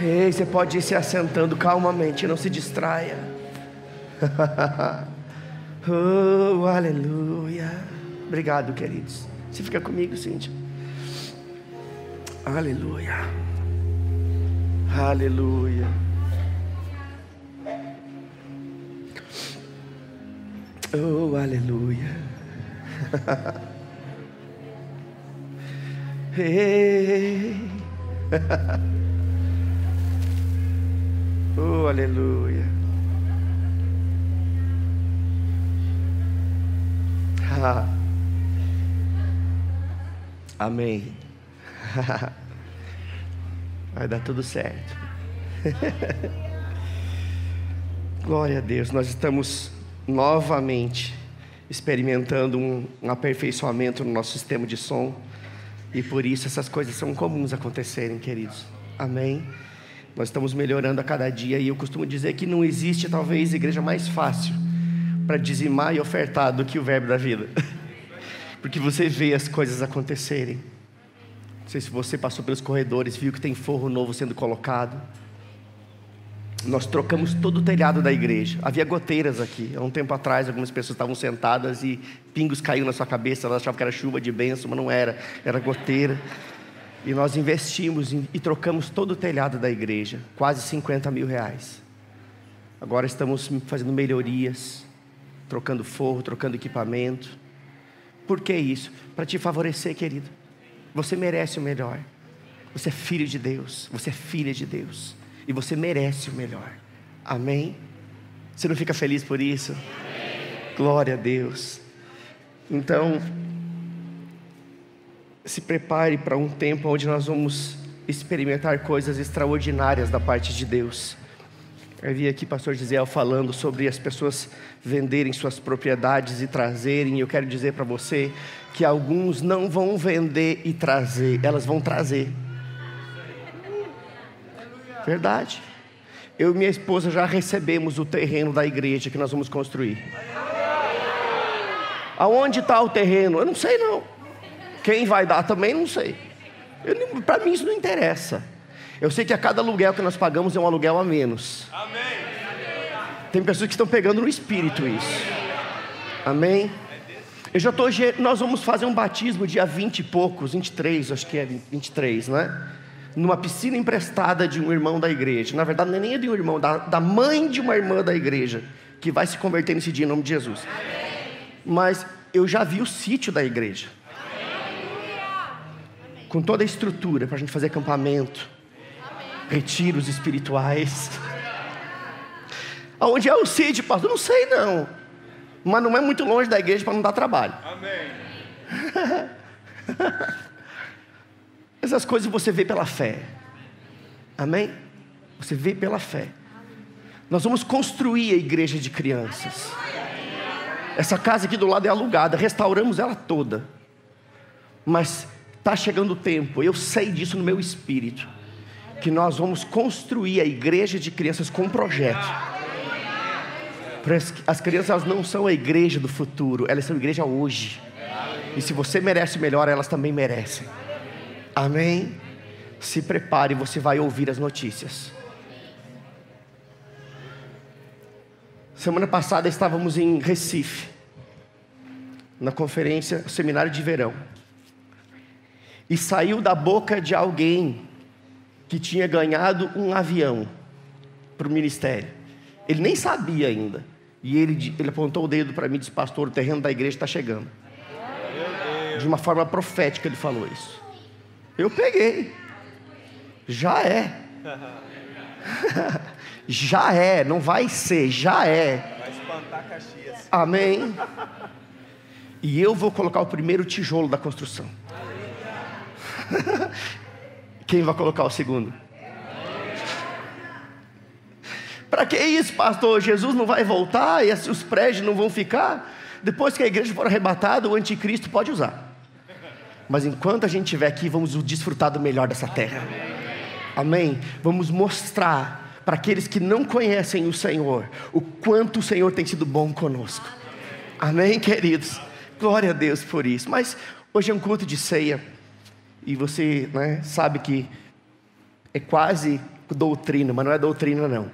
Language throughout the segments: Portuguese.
Ei, você pode ir se assentando calmamente, não se distraia. Oh, aleluia. Obrigado, queridos. Você fica comigo, Cíntia? Aleluia. Aleluia. Oh, aleluia. Hey. Oh, aleluia. Ah. Amém. Vai dar tudo certo. Glória a Deus. Nós estamos novamente experimentando um aperfeiçoamento no nosso sistema de som, e por isso essas coisas são comuns acontecerem, queridos. Amém. Nós estamos melhorando a cada dia, e eu costumo dizer que não existe talvez igreja mais fácil para dizimar e ofertar do que o Verbo da Vida. Porque você vê as coisas acontecerem. Não sei se você passou pelos corredores, viu que tem forro novo sendo colocado. Nós trocamos todo o telhado da igreja. Havia goteiras aqui. Há um tempo atrás, algumas pessoas estavam sentadas e pingos caíam na sua cabeça. Elas achavam que era chuva de bênção, mas não era. Era goteira. E nós investimos e trocamos todo o telhado da igreja. Quase 50 mil reais. Agora estamos fazendo melhorias, trocando forro, trocando equipamento. Por que isso? Para te favorecer, querido. Você merece o melhor. Você é filho de Deus. Você é filha de Deus. E você merece o melhor. Amém? Você não fica feliz por isso? Amém. Glória a Deus. Então, se prepare para um tempo onde nós vamos experimentar coisas extraordinárias da parte de Deus. Eu vi aqui o pastor Gisele falando sobre as pessoas venderem suas propriedades e trazerem. Eu quero dizer para você que alguns não vão vender e trazer, elas vão trazer. Verdade. Eu e minha esposa já recebemos o terreno da igreja que nós vamos construir. Aonde está o terreno? Eu não sei não. Quem vai dar também não sei. Para mim isso não interessa. Eu sei que a cada aluguel que nós pagamos é um aluguel a menos. Amém. Tem pessoas que estão pegando no espírito isso. Amém. Nós vamos fazer um batismo dia 20 e poucos, 23, acho que é 23, né? Numa piscina emprestada de um irmão da igreja. Na verdade não é nem de um irmão, da mãe de uma irmã da igreja, que vai se converter nesse dia em nome de Jesus. Mas eu já vi o sítio da igreja, com toda a estrutura para a gente fazer acampamento, retiros espirituais. Aonde é o sítio, pastor? Não sei não, mas não é muito longe da igreja para não dar trabalho. Amém. Essas coisas você vê pela fé. Amém? Você vê pela fé. Nós vamos construir a igreja de crianças. Essa casa aqui do lado é alugada. Restauramos ela toda. Mas está chegando o tempo, eu sei disso no meu espírito, que nós vamos construir a igreja de crianças com um projeto. As crianças, elas não são a igreja do futuro, elas são a igreja hoje. E se você merece melhor, elas também merecem. Amém? Se prepare, você vai ouvir as notícias. Semana passada estávamos em Recife, na conferência, seminário de verão. E saiu da boca de alguém que tinha ganhado um avião para o ministério. Ele nem sabia ainda. E ele apontou o dedo para mim e disse: pastor, o terreno da igreja está chegando. De uma forma profética ele falou isso. Eu peguei. Já é. Já é, não vai ser, já é. Vai espantar Caxias. Amém. E eu vou colocar o primeiro tijolo da construção. Quem vai colocar o segundo? Para que isso, pastor? Jesus não vai voltar e os prédios não vão ficar? Depois que a igreja for arrebatada, o anticristo pode usar. Mas enquanto a gente estiver aqui, vamos desfrutar do melhor dessa terra. Amém? Vamos mostrar para aqueles que não conhecem o Senhor o quanto o Senhor tem sido bom conosco. Amém, queridos? Glória a Deus por isso. Mas hoje é um culto de ceia, e você, né, sabe que é quase doutrina, mas não é doutrina não.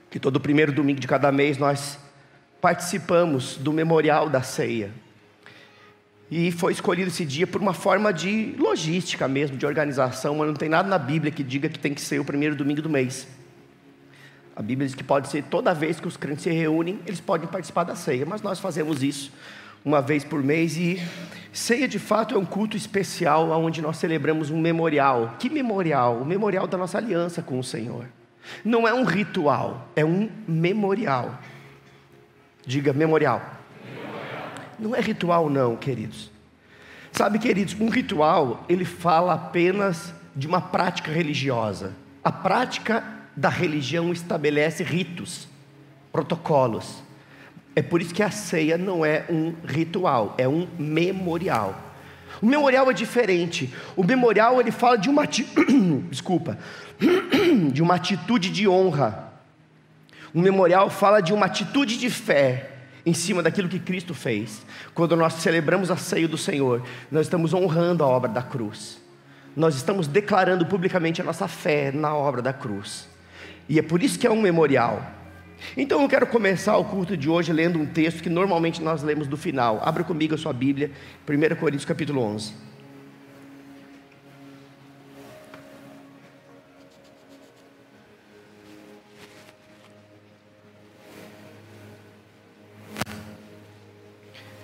Que todo primeiro domingo de cada mês nós participamos do memorial da ceia. E foi escolhido esse dia por uma forma de logística mesmo, de organização, mas não tem nada na Bíblia que diga que tem que ser o primeiro domingo do mês. A Bíblia diz que pode ser toda vez que os crentes se reúnem, eles podem participar da ceia, mas nós fazemos isso uma vez por mês. E ceia de fato é um culto especial, onde nós celebramos um memorial. Que memorial? O memorial da nossa aliança com o Senhor. Não é um ritual, é um memorial. Diga memorial. Não é ritual não, queridos. Sabe, queridos, um ritual, ele fala apenas de uma prática religiosa. A prática da religião estabelece ritos, protocolos. É por isso que a ceia não é um ritual, é um memorial. O memorial é diferente. O memorial, ele fala de uma de uma atitude de honra. O memorial fala de uma atitude de fé em cima daquilo que Cristo fez. Quando nós celebramos a ceia do Senhor, nós estamos honrando a obra da cruz. Nós estamos declarando publicamente a nossa fé na obra da cruz. E é por isso que é um memorial. Então eu quero começar o culto de hoje lendo um texto que normalmente nós lemos do final. Abra comigo a sua Bíblia, 1 Coríntios capítulo 11.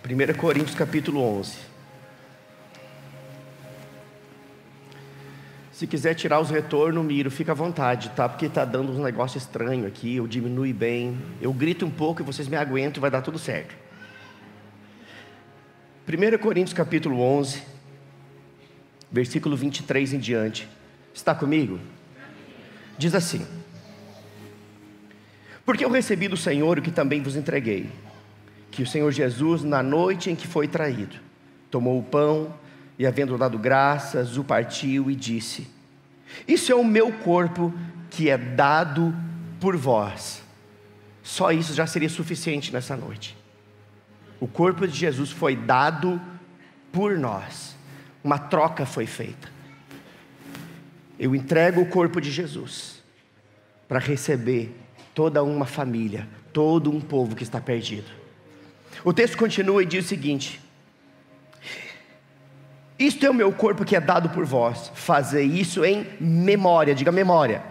Primeira Coríntios capítulo 11. Se quiser tirar os retornos, Miro, fica à vontade, tá? Porque tá dando uns negócios estranhos aqui, eu diminui bem. Eu grito um pouco e vocês me aguentam e vai dar tudo certo. 1 Coríntios capítulo 11, versículo 23 em diante. Está comigo? Diz assim: porque eu recebi do Senhor o que também vos entreguei, que o Senhor Jesus, na noite em que foi traído, tomou o pão e, havendo dado graças, o partiu e disse: isso é o meu corpo que é dado por vós. Só isso já seria suficiente nessa noite. O corpo de Jesus foi dado por nós. Uma troca foi feita. Eu entrego o corpo de Jesus para receber toda uma família, todo um povo que está perdido. O texto continua e diz o seguinte: isto é o meu corpo que é dado por vós, fazei isso em memória, diga memória.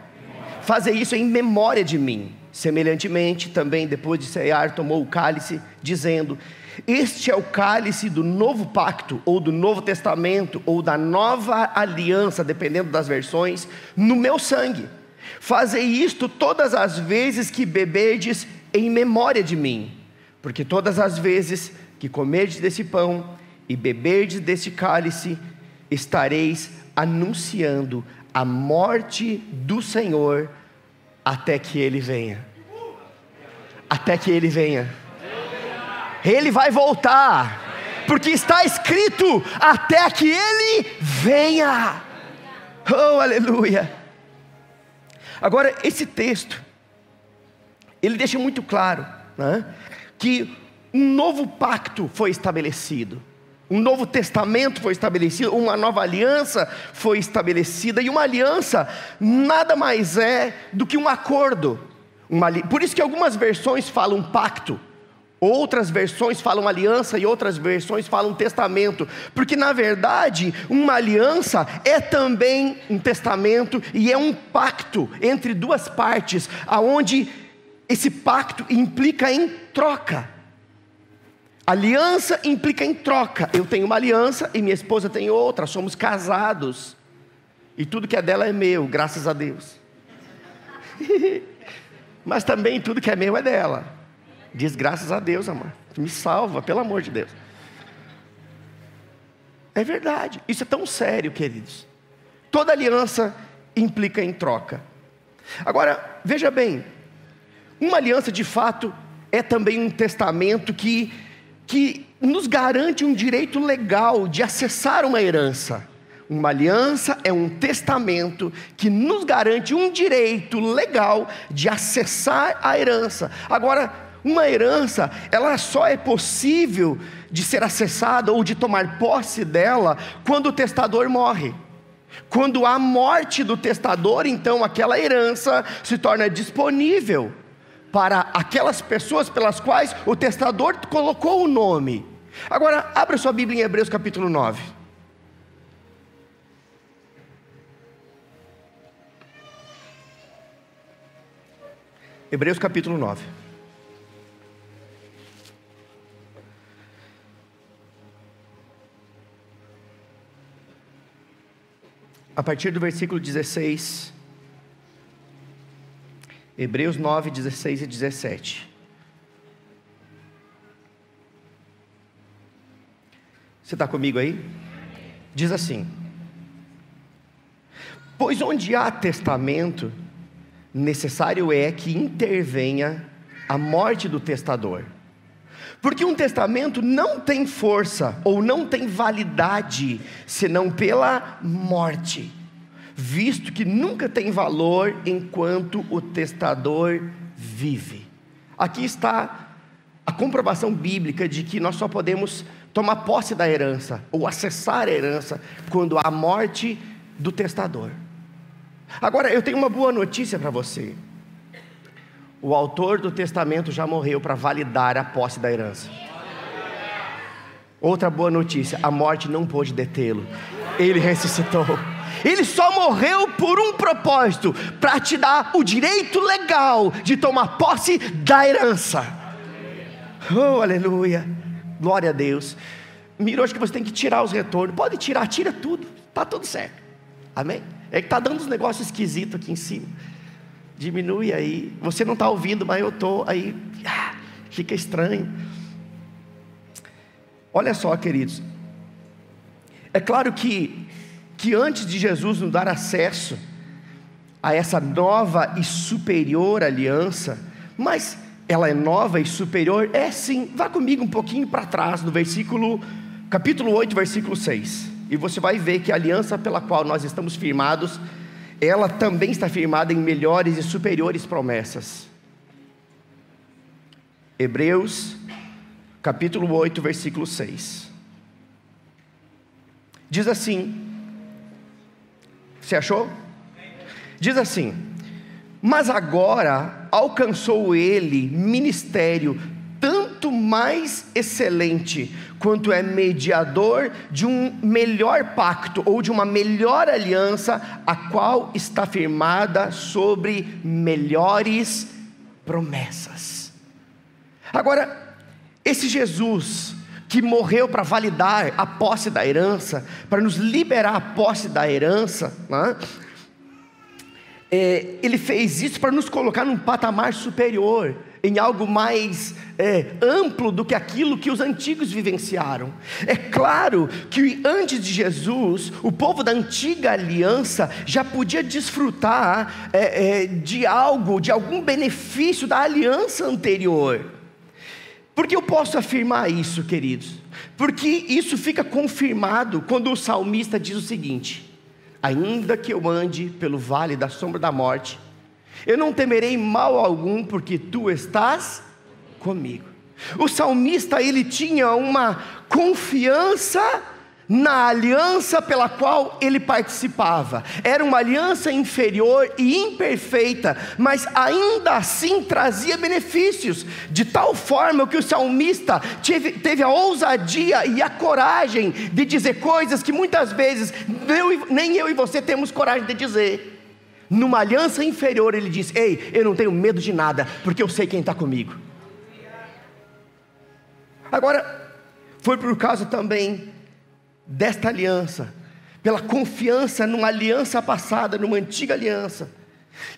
Fazei isso em memória de mim. Semelhantemente, também depois de cear, tomou o cálice, dizendo: este é o cálice do novo pacto, ou do novo testamento, ou da nova aliança, dependendo das versões, no meu sangue. Fazei isto todas as vezes que beberdes em memória de mim. Porque todas as vezes que comerdes desse pão e beberdes deste cálice, estareis anunciando a morte do Senhor até que Ele venha. Até que Ele venha. Ele vai voltar, porque está escrito: até que Ele venha. Oh, aleluia. Agora, esse texto, ele deixa muito claro, né, que um novo pacto foi estabelecido. Um novo testamento foi estabelecido, uma nova aliança foi estabelecida. E uma aliança nada mais é do que um acordo. Por isso que algumas versões falam pacto, outras versões falam aliança e outras versões falam testamento. Porque na verdade uma aliança é também um testamento e é um pacto entre duas partes, aonde esse pacto implica em troca. Aliança implica em troca. Eu tenho uma aliança e minha esposa tem outra. Somos casados. E tudo que é dela é meu, graças a Deus. Mas também tudo que é meu é dela. Diz graças a Deus, amor. Me salva, pelo amor de Deus. É verdade. Isso é tão sério, queridos. Toda aliança implica em troca. Agora, veja bem. Uma aliança de fato é também um testamento que nos garante um direito legal de acessar uma herança. Uma aliança é um testamento que nos garante um direito legal de acessar a herança. Agora, Uma herança, ela só é possível de ser acessada ou de tomar posse dela quando o testador morre. Quando há morte do testador, então aquela herança se torna disponível para aquelas pessoas pelas quais o testador colocou o nome. Agora, abra sua Bíblia em Hebreus capítulo 9. Hebreus capítulo 9. A partir do versículo 16. Hebreus 9, 16 e 17. Você está comigo aí? Diz assim: pois onde há testamento, necessário é que intervenha a morte do testador. Porque um testamento não tem força ou não tem validade senão pela morte, visto que nunca tem valor enquanto o testador vive. Aqui está a comprovação bíblica de que nós só podemos tomar posse da herança ou acessar a herança quando há morte do testador. Agora, eu tenho uma boa notícia para você. O autor do testamento já morreu para validar a posse da herança. Outra boa notícia: a morte não pôde detê-lo. Ele ressuscitou. Ele só morreu por um propósito: para te dar o direito legal de tomar posse da herança. Oh, aleluia, glória a Deus. Miro, acho que você tem que tirar os retornos. Pode tirar, tira tudo, está tudo certo. Amém? É que está dando uns negócios esquisitos aqui em cima. Diminui aí. Você não está ouvindo, mas eu estou. Aí fica estranho. Olha só, queridos. É claro que antes de Jesus nos dar acesso a essa nova e superior aliança, mas ela é nova e superior, é sim. Vá comigo um pouquinho para trás, no capítulo 8, versículo 6. E você vai ver que a aliança pela qual nós estamos firmados, ela também está firmada em melhores e superiores promessas. Hebreus, capítulo 8, versículo 6. Diz assim, você achou? Diz assim: mas agora alcançou ele ministério tanto mais excelente, quanto é mediador de um melhor pacto, ou de uma melhor aliança, a qual está firmada sobre melhores promessas. Agora, esse Jesus que morreu para validar a posse da herança, para nos liberar a posse da herança, né? Ele fez isso para nos colocar num patamar superior, em algo mais amplo do que aquilo que os antigos vivenciaram. É claro que antes de Jesus, o povo da antiga aliança já podia desfrutar de algum benefício da aliança anterior. Por que eu posso afirmar isso, queridos? Porque isso fica confirmado quando o salmista diz o seguinte: ainda que eu ande pelo vale da sombra da morte, eu não temerei mal algum, porque tu estás comigo. O salmista, ele tinha uma confiança na aliança pela qual ele participava. Era uma aliança inferior e imperfeita, mas ainda assim trazia benefícios, de tal forma que o salmista teve a ousadia e a coragem de dizer coisas que muitas vezes nem eu e você temos coragem de dizer. Numa aliança inferior ele diz: ei, eu não tenho medo de nada, porque eu sei quem está comigo. Agora, foi por causa também desta aliança, pela confiança numa aliança passada, numa antiga aliança,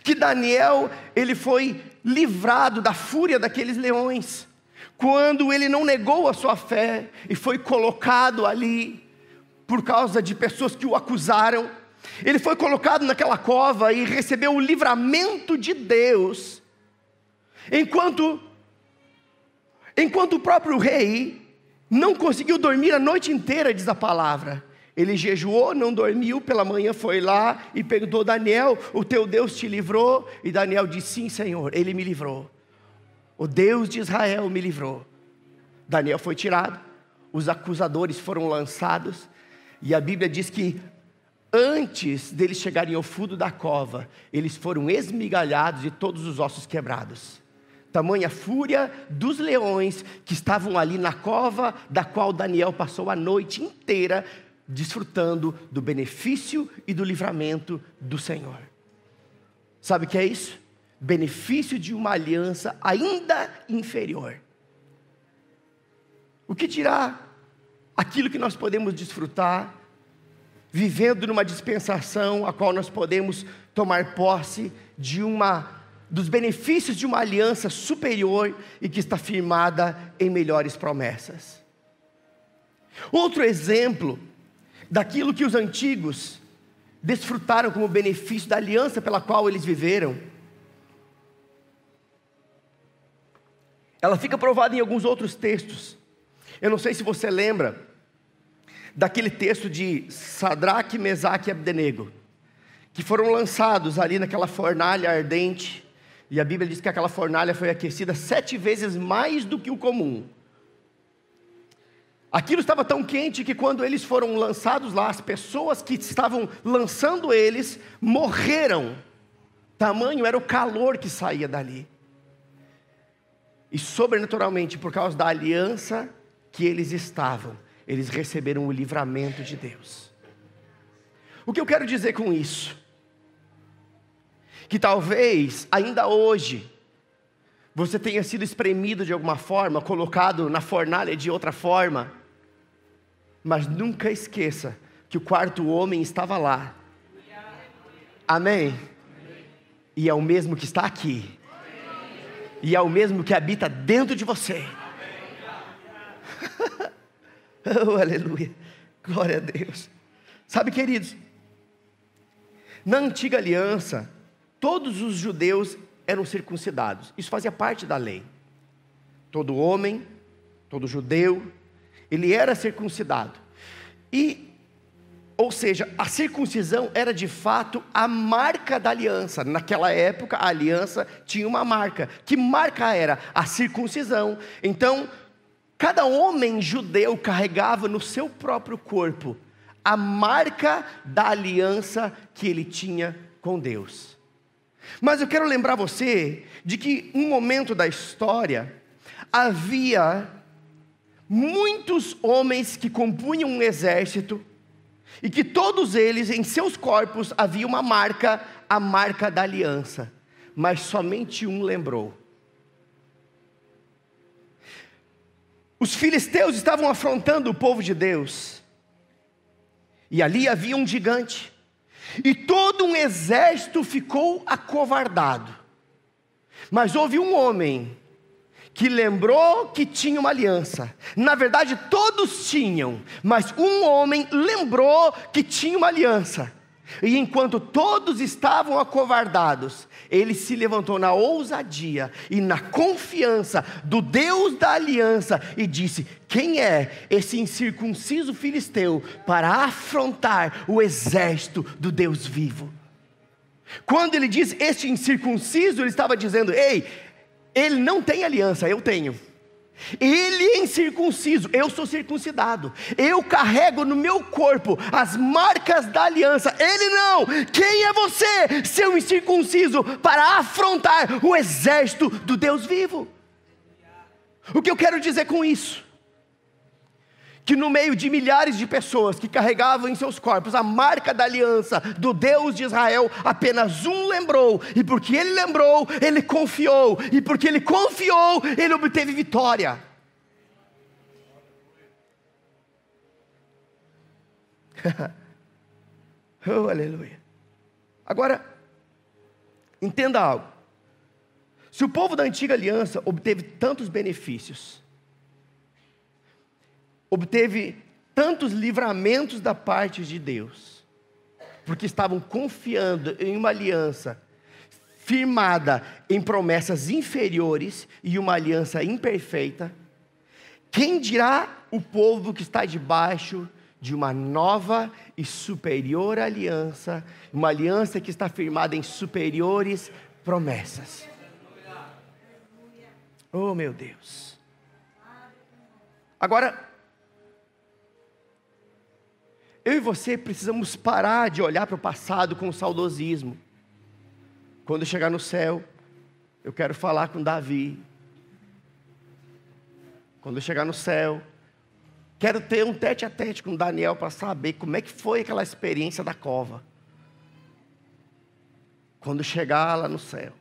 que Daniel, ele foi livrado da fúria daqueles leões, quando ele não negou a sua fé, e foi colocado ali, por causa de pessoas que o acusaram. Ele foi colocado naquela cova e recebeu o livramento de Deus, enquanto o próprio rei não conseguiu dormir a noite inteira, diz a palavra. Ele jejuou, não dormiu, pela manhã foi lá e perguntou: Daniel, o teu Deus te livrou? E Daniel disse: sim, Senhor, Ele me livrou. O Deus de Israel me livrou. Daniel foi tirado, os acusadores foram lançados, e a Bíblia diz que antes deles chegarem ao fundo da cova, eles foram esmigalhados e todos os ossos quebrados. Tamanha fúria dos leões que estavam ali na cova, da qual Daniel passou a noite inteira desfrutando do benefício e do livramento do Senhor. Sabe o que é isso? Benefício de uma aliança ainda inferior. O que dirá aquilo que nós podemos desfrutar, vivendo numa dispensação a qual nós podemos tomar posse dos benefícios de uma aliança superior e que está firmada em melhores promessas. Outro exemplo daquilo que os antigos desfrutaram como benefício da aliança pela qual eles viveram, ela fica provada em alguns outros textos. Eu não sei se você lembra daquele texto de Sadraque, Mesaque e Abdenego, que foram lançados ali naquela fornalha ardente, e a Bíblia diz que aquela fornalha foi aquecida 7 vezes mais do que o comum. Aquilo estava tão quente que quando eles foram lançados lá, as pessoas que estavam lançando eles morreram. Tamanho era o calor que saía dali. E sobrenaturalmente, por causa da aliança que eles estavam, eles receberam o livramento de Deus. O que eu quero dizer com isso? Que talvez, ainda hoje, você tenha sido espremido de alguma forma, colocado na fornalha de outra forma, mas nunca esqueça que o quarto homem estava lá. Amém? E é o mesmo que está aqui. E é o mesmo que habita dentro de você. Oh, aleluia, glória a Deus. Sabe, queridos, na antiga aliança, todos os judeus eram circuncidados. Isso fazia parte da lei. Todo homem, todo judeu, ele era circuncidado. Ou seja, a circuncisão era de fato a marca da aliança. Naquela época, a aliança tinha uma marca. Que marca era? A circuncisão. Então, cada homem judeu carregava no seu próprio corpo a marca da aliança que ele tinha com Deus. Mas eu quero lembrar você de que um momento da história havia muitos homens que compunham um exército e que todos eles em seus corpos havia uma marca, a marca da aliança, mas somente um lembrou. Os filisteus estavam afrontando o povo de Deus, e ali havia um gigante, e todo um exército ficou acovardado. Mas houve um homem que lembrou que tinha uma aliança. Na verdade todos tinham, mas um homem lembrou que tinha uma aliança. E enquanto todos estavam acovardados, ele se levantou na ousadia e na confiança do Deus da aliança e disse: quem é esse incircunciso filisteu para afrontar o exército do Deus vivo? Quando ele diz este incircunciso, ele estava dizendo: ei, ele não tem aliança, eu tenho. Ele é incircunciso, eu sou circuncidado. Eu carrego no meu corpo as marcas da aliança. Ele não. Quem é você, seu incircunciso, para afrontar o exército do Deus vivo? O que eu quero dizer com isso? Que no meio de milhares de pessoas que carregavam em seus corpos a marca da aliança do Deus de Israel, apenas um lembrou, e porque ele lembrou, ele confiou, e porque ele confiou, ele obteve vitória. Oh, aleluia. Agora, entenda algo. Se o povo da antiga aliança obteve tantos benefícios, obteve tantos livramentos da parte de Deus, porque estavam confiando em uma aliança firmada em promessas inferiores e uma aliança imperfeita, quem dirá o povo que está debaixo de uma nova e superior aliança, uma aliança que está firmada em superiores promessas? Oh, meu Deus. Agora, eu e você precisamos parar de olhar para o passado com saudosismo. Quando eu chegar no céu, eu quero falar com Davi. Quando eu chegar no céu, quero ter um tete-a-tete com Daniel para saber como é que foi aquela experiência da cova. Quando chegar lá no céu,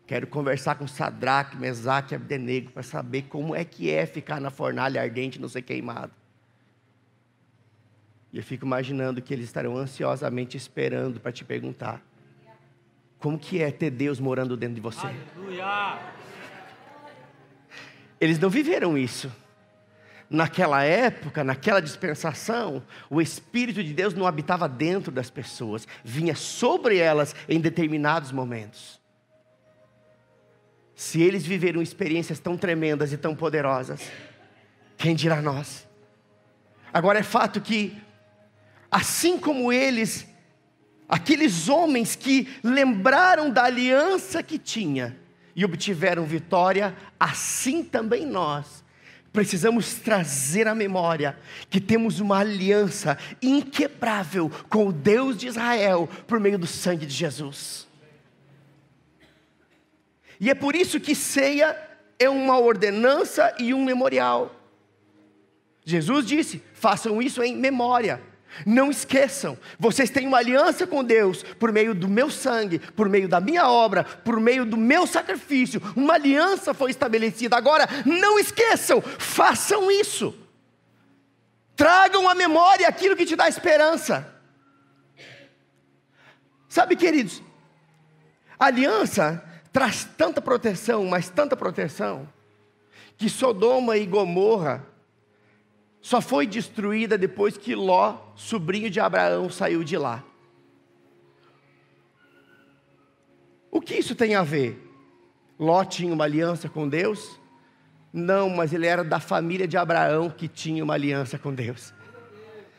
quero conversar com Sadraque, Mesaque e Abdenego para saber como é que é ficar na fornalha ardente e não ser queimado. E eu fico imaginando que eles estarão ansiosamente esperando para te perguntar: como que é ter Deus morando dentro de você? Aleluia! Eles não viveram isso. Naquela época, naquela dispensação, o Espírito de Deus não habitava dentro das pessoas, vinha sobre elas em determinados momentos. Se eles viveram experiências tão tremendas e tão poderosas, quem dirá nós? Agora é fato que, assim como eles, aqueles homens que lembraram da aliança que tinha e obtiveram vitória, assim também nós precisamos trazer à memória que temos uma aliança inquebrável com o Deus de Israel por meio do sangue de Jesus. E é por isso que ceia é uma ordenança e um memorial. Jesus disse: façam isso em memória. Não esqueçam, vocês têm uma aliança com Deus por meio do meu sangue, por meio da minha obra, por meio do meu sacrifício. Uma aliança foi estabelecida. Agora, não esqueçam, façam isso. Tragam à memória aquilo que te dá esperança. Sabe, queridos, a aliança traz tanta proteção, mas tanta proteção, que Sodoma e Gomorra só foi destruída depois que Ló, sobrinho de Abraão, saiu de lá. O que isso tem a ver? Ló tinha uma aliança com Deus? Não, mas ele era da família de Abraão que tinha uma aliança com Deus.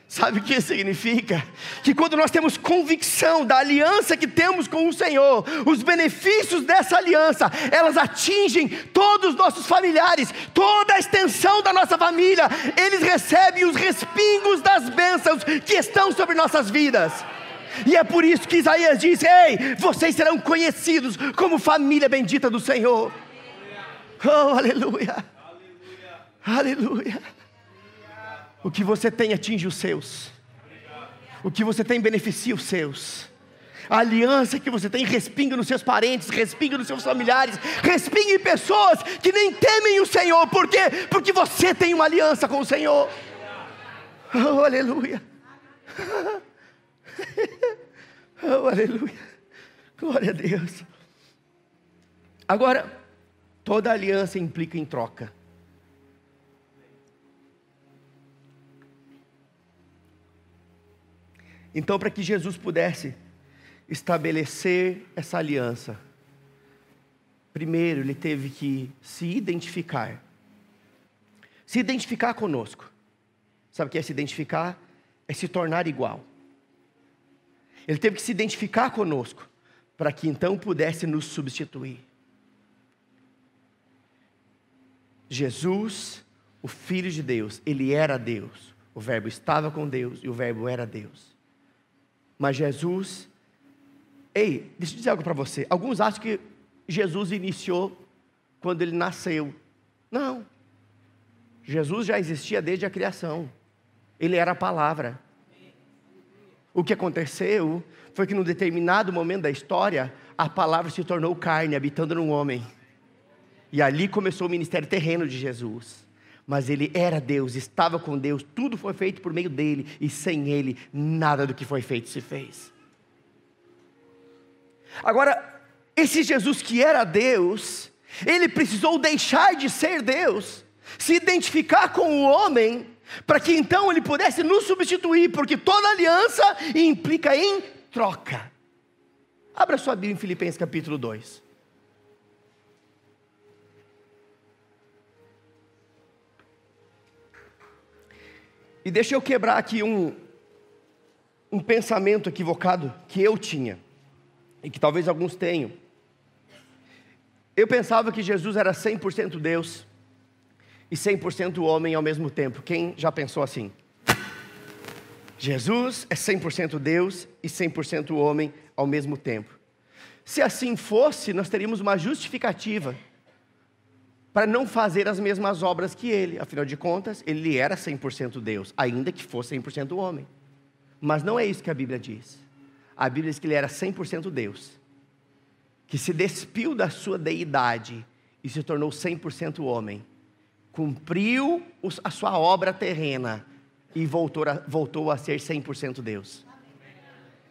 Sabe o que isso significa? Que quando nós temos convicção da aliança que temos com o Senhor, os benefícios dessa aliança, elas atingem todos os nossos familiares, toda a extensão da nossa família. Eles recebem os respingos das bênçãos que estão sobre nossas vidas. E é por isso que Isaías diz: ei, vocês serão conhecidos como família bendita do Senhor. Oh, aleluia, aleluia. O que você tem atinge os seus. O que você tem beneficia os seus. A aliança que você tem respinga nos seus parentes, respinga nos seus familiares, respinga em pessoas que nem temem o Senhor. Por quê? Porque você tem uma aliança com o Senhor. Oh, aleluia. Oh, aleluia. Glória a Deus. Agora, toda aliança implica em troca. Então, para que Jesus pudesse estabelecer essa aliança, primeiro ele teve que se identificar. Se identificar conosco. Sabe o que é se identificar? É se tornar igual. Ele teve que se identificar conosco, para que então pudesse nos substituir. Jesus, o Filho de Deus, ele era Deus. O Verbo estava com Deus e o Verbo era Deus. Mas Jesus, deixa eu dizer algo para você. Alguns acham que Jesus iniciou quando ele nasceu. Não. Jesus já existia desde a criação. Ele era a palavra. O que aconteceu foi que num determinado momento da história, a palavra se tornou carne, habitando num homem. E ali começou o ministério terreno de Jesus. Mas ele era Deus, estava com Deus, tudo foi feito por meio dele, e sem ele, nada do que foi feito se fez. Agora, esse Jesus que era Deus, ele precisou deixar de ser Deus, se identificar com o homem, para que então ele pudesse nos substituir, porque toda aliança implica em troca. Abra sua Bíblia em Filipenses capítulo 2. E deixa eu quebrar aqui um pensamento equivocado que eu tinha, e que talvez alguns tenham. Eu pensava que Jesus era 100% Deus e 100% homem ao mesmo tempo. Quem já pensou assim? Jesus é 100% Deus e 100% homem ao mesmo tempo. Se assim fosse, nós teríamos uma justificativa para não fazer as mesmas obras que ele. Afinal de contas, ele era 100% Deus, ainda que fosse 100% homem. Mas não é isso que a Bíblia diz. A Bíblia diz que ele era 100% Deus, que se despiu da sua deidade e se tornou 100% homem. Cumpriu a sua obra terrena e voltou a ser 100% Deus.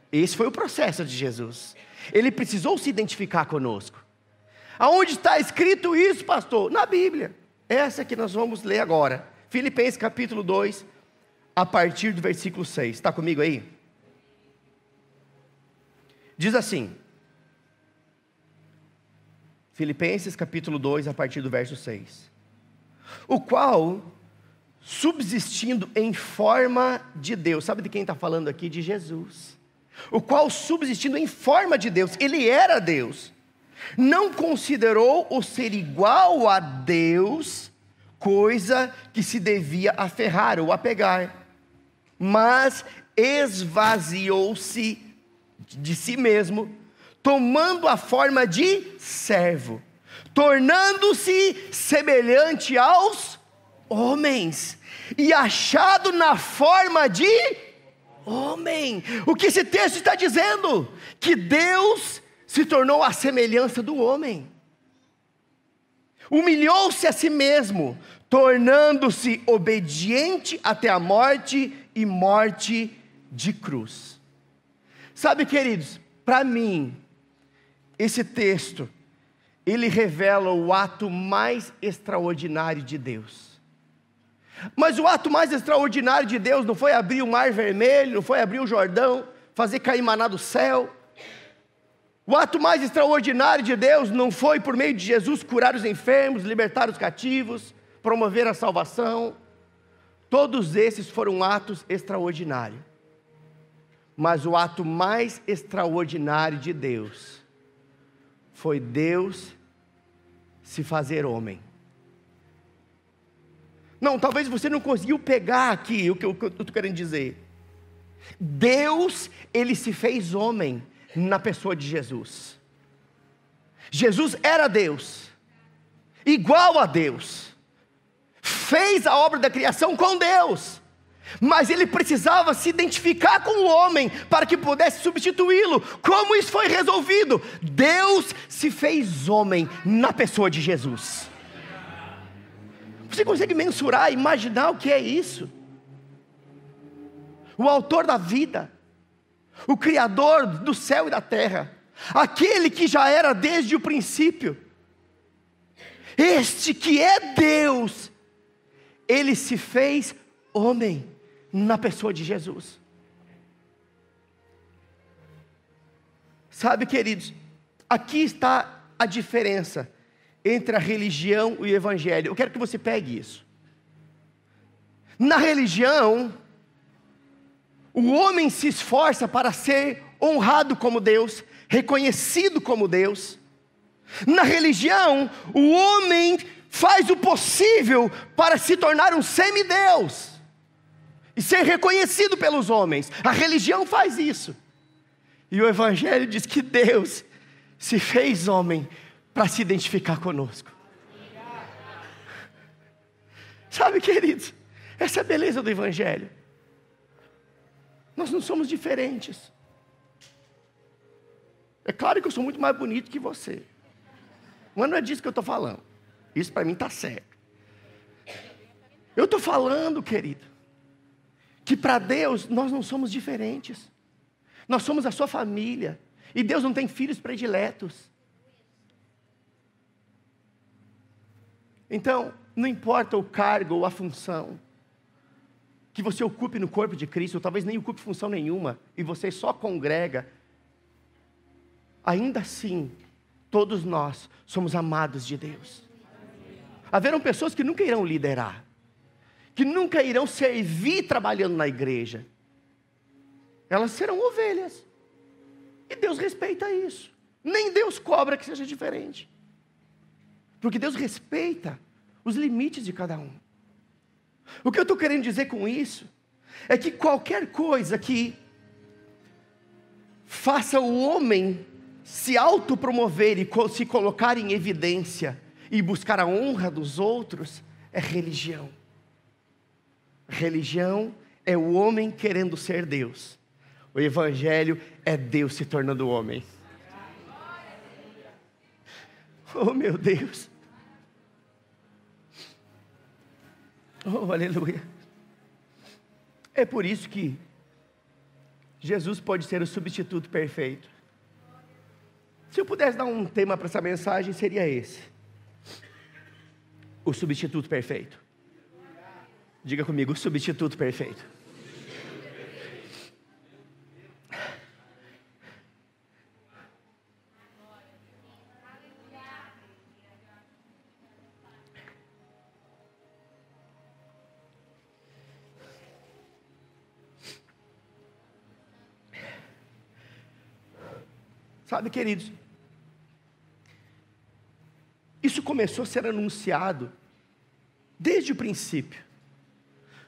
Esse foi o processo de Jesus. Ele precisou se identificar conosco. Aonde está escrito isso, pastor? Na Bíblia. Essa que nós vamos ler agora. Filipenses capítulo 2, a partir do versículo 6. Está comigo aí? Diz assim. Filipenses capítulo 2, a partir do verso 6. O qual, subsistindo em forma de Deus. Sabe de quem está falando aqui? De Jesus. O qual, subsistindo em forma de Deus, ele era Deus, não considerou o ser igual a Deus coisa que se devia aferrar ou apegar, mas esvaziou-se de si mesmo, tomando a forma de servo, tornando-se semelhante aos homens, e achado na forma de homem. O que esse texto está dizendo? Que Deus se tornou a semelhança do homem, humilhou-se a si mesmo, tornando-se obediente até a morte e morte de cruz. Sabe, queridos, para mim, esse texto, ele revela o ato mais extraordinário de Deus. Mas o ato mais extraordinário de Deus não foi abrir o mar vermelho, não foi abrir o Jordão, fazer cair maná do céu. O ato mais extraordinário de Deus não foi por meio de Jesus curar os enfermos, libertar os cativos, promover a salvação. Todos esses foram atos extraordinários. Mas o ato mais extraordinário de Deus foi Deus se fazer homem. Não, talvez você não conseguiu pegar aqui o que eu estou querendo dizer. Deus, ele se fez homem na pessoa de Jesus. Jesus era Deus, igual a Deus, fez a obra da criação com Deus, mas ele precisava se identificar com o homem para que pudesse substituí-lo. Como isso foi resolvido? Deus se fez homem na pessoa de Jesus. Você consegue mensurar, imaginar o que é isso? O autor da vida, o Criador do céu e da terra, aquele que já era desde o princípio, este que é Deus, ele se fez homem na pessoa de Jesus. Sabe, queridos, aqui está a diferença entre a religião e o evangelho. Eu quero que você pegue isso. Na religião, o homem se esforça para ser honrado como Deus, reconhecido como Deus. Na religião, o homem faz o possível para se tornar um semideus e ser reconhecido pelos homens. A religião faz isso. E o evangelho diz que Deus se fez homem para se identificar conosco. Sabe, queridos, essa é a beleza do evangelho. Nós não somos diferentes. É claro que eu sou muito mais bonito que você, mas não é disso que eu estou falando. Isso para mim está certo. Eu estou falando, querido, que para Deus nós não somos diferentes. Nós somos a sua família, e Deus não tem filhos prediletos. Então, não importa o cargo ou a função que você ocupe no corpo de Cristo, ou talvez nem ocupe função nenhuma, e você só congrega, ainda assim, todos nós somos amados de Deus. Haverão pessoas que nunca irão liderar, que nunca irão servir trabalhando na igreja. Elas serão ovelhas, e Deus respeita isso. Nem Deus cobra que seja diferente. Porque Deus respeita os limites de cada um. O que eu estou querendo dizer com isso é que qualquer coisa que faça o homem se autopromover e se colocar em evidência e buscar a honra dos outros é religião. Religião é o homem querendo ser Deus. O Evangelho é Deus se tornando homem. Oh, meu Deus. Oh, aleluia. É por isso que Jesus pode ser o substituto perfeito. Se eu pudesse dar um tema para essa mensagem, seria esse: o substituto perfeito. Diga comigo, o substituto perfeito. Sabe, queridos, isso começou a ser anunciado desde o princípio.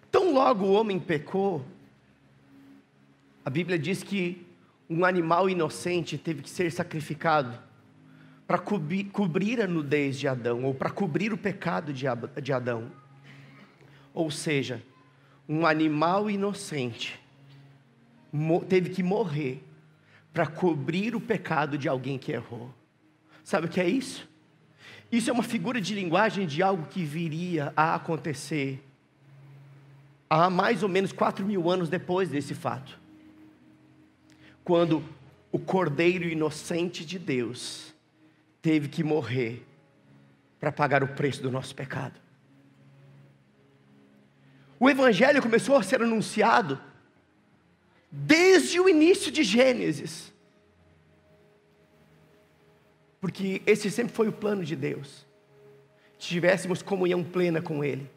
Tão logo o homem pecou, a Bíblia diz que um animal inocente teve que ser sacrificado para cobrir a nudez de Adão, ou para cobrir o pecado de Adão. Ou seja, um animal inocente teve que morrer para cobrir o pecado de alguém que errou. Sabe o que é isso? Isso é uma figura de linguagem de algo que viria a acontecer há mais ou menos 4.000 anos depois desse fato, quando o Cordeiro inocente de Deus teve que morrer para pagar o preço do nosso pecado. O Evangelho começou a ser anunciado desde o início de Gênesis, porque esse sempre foi o plano de Deus, que tivéssemos comunhão plena com Ele,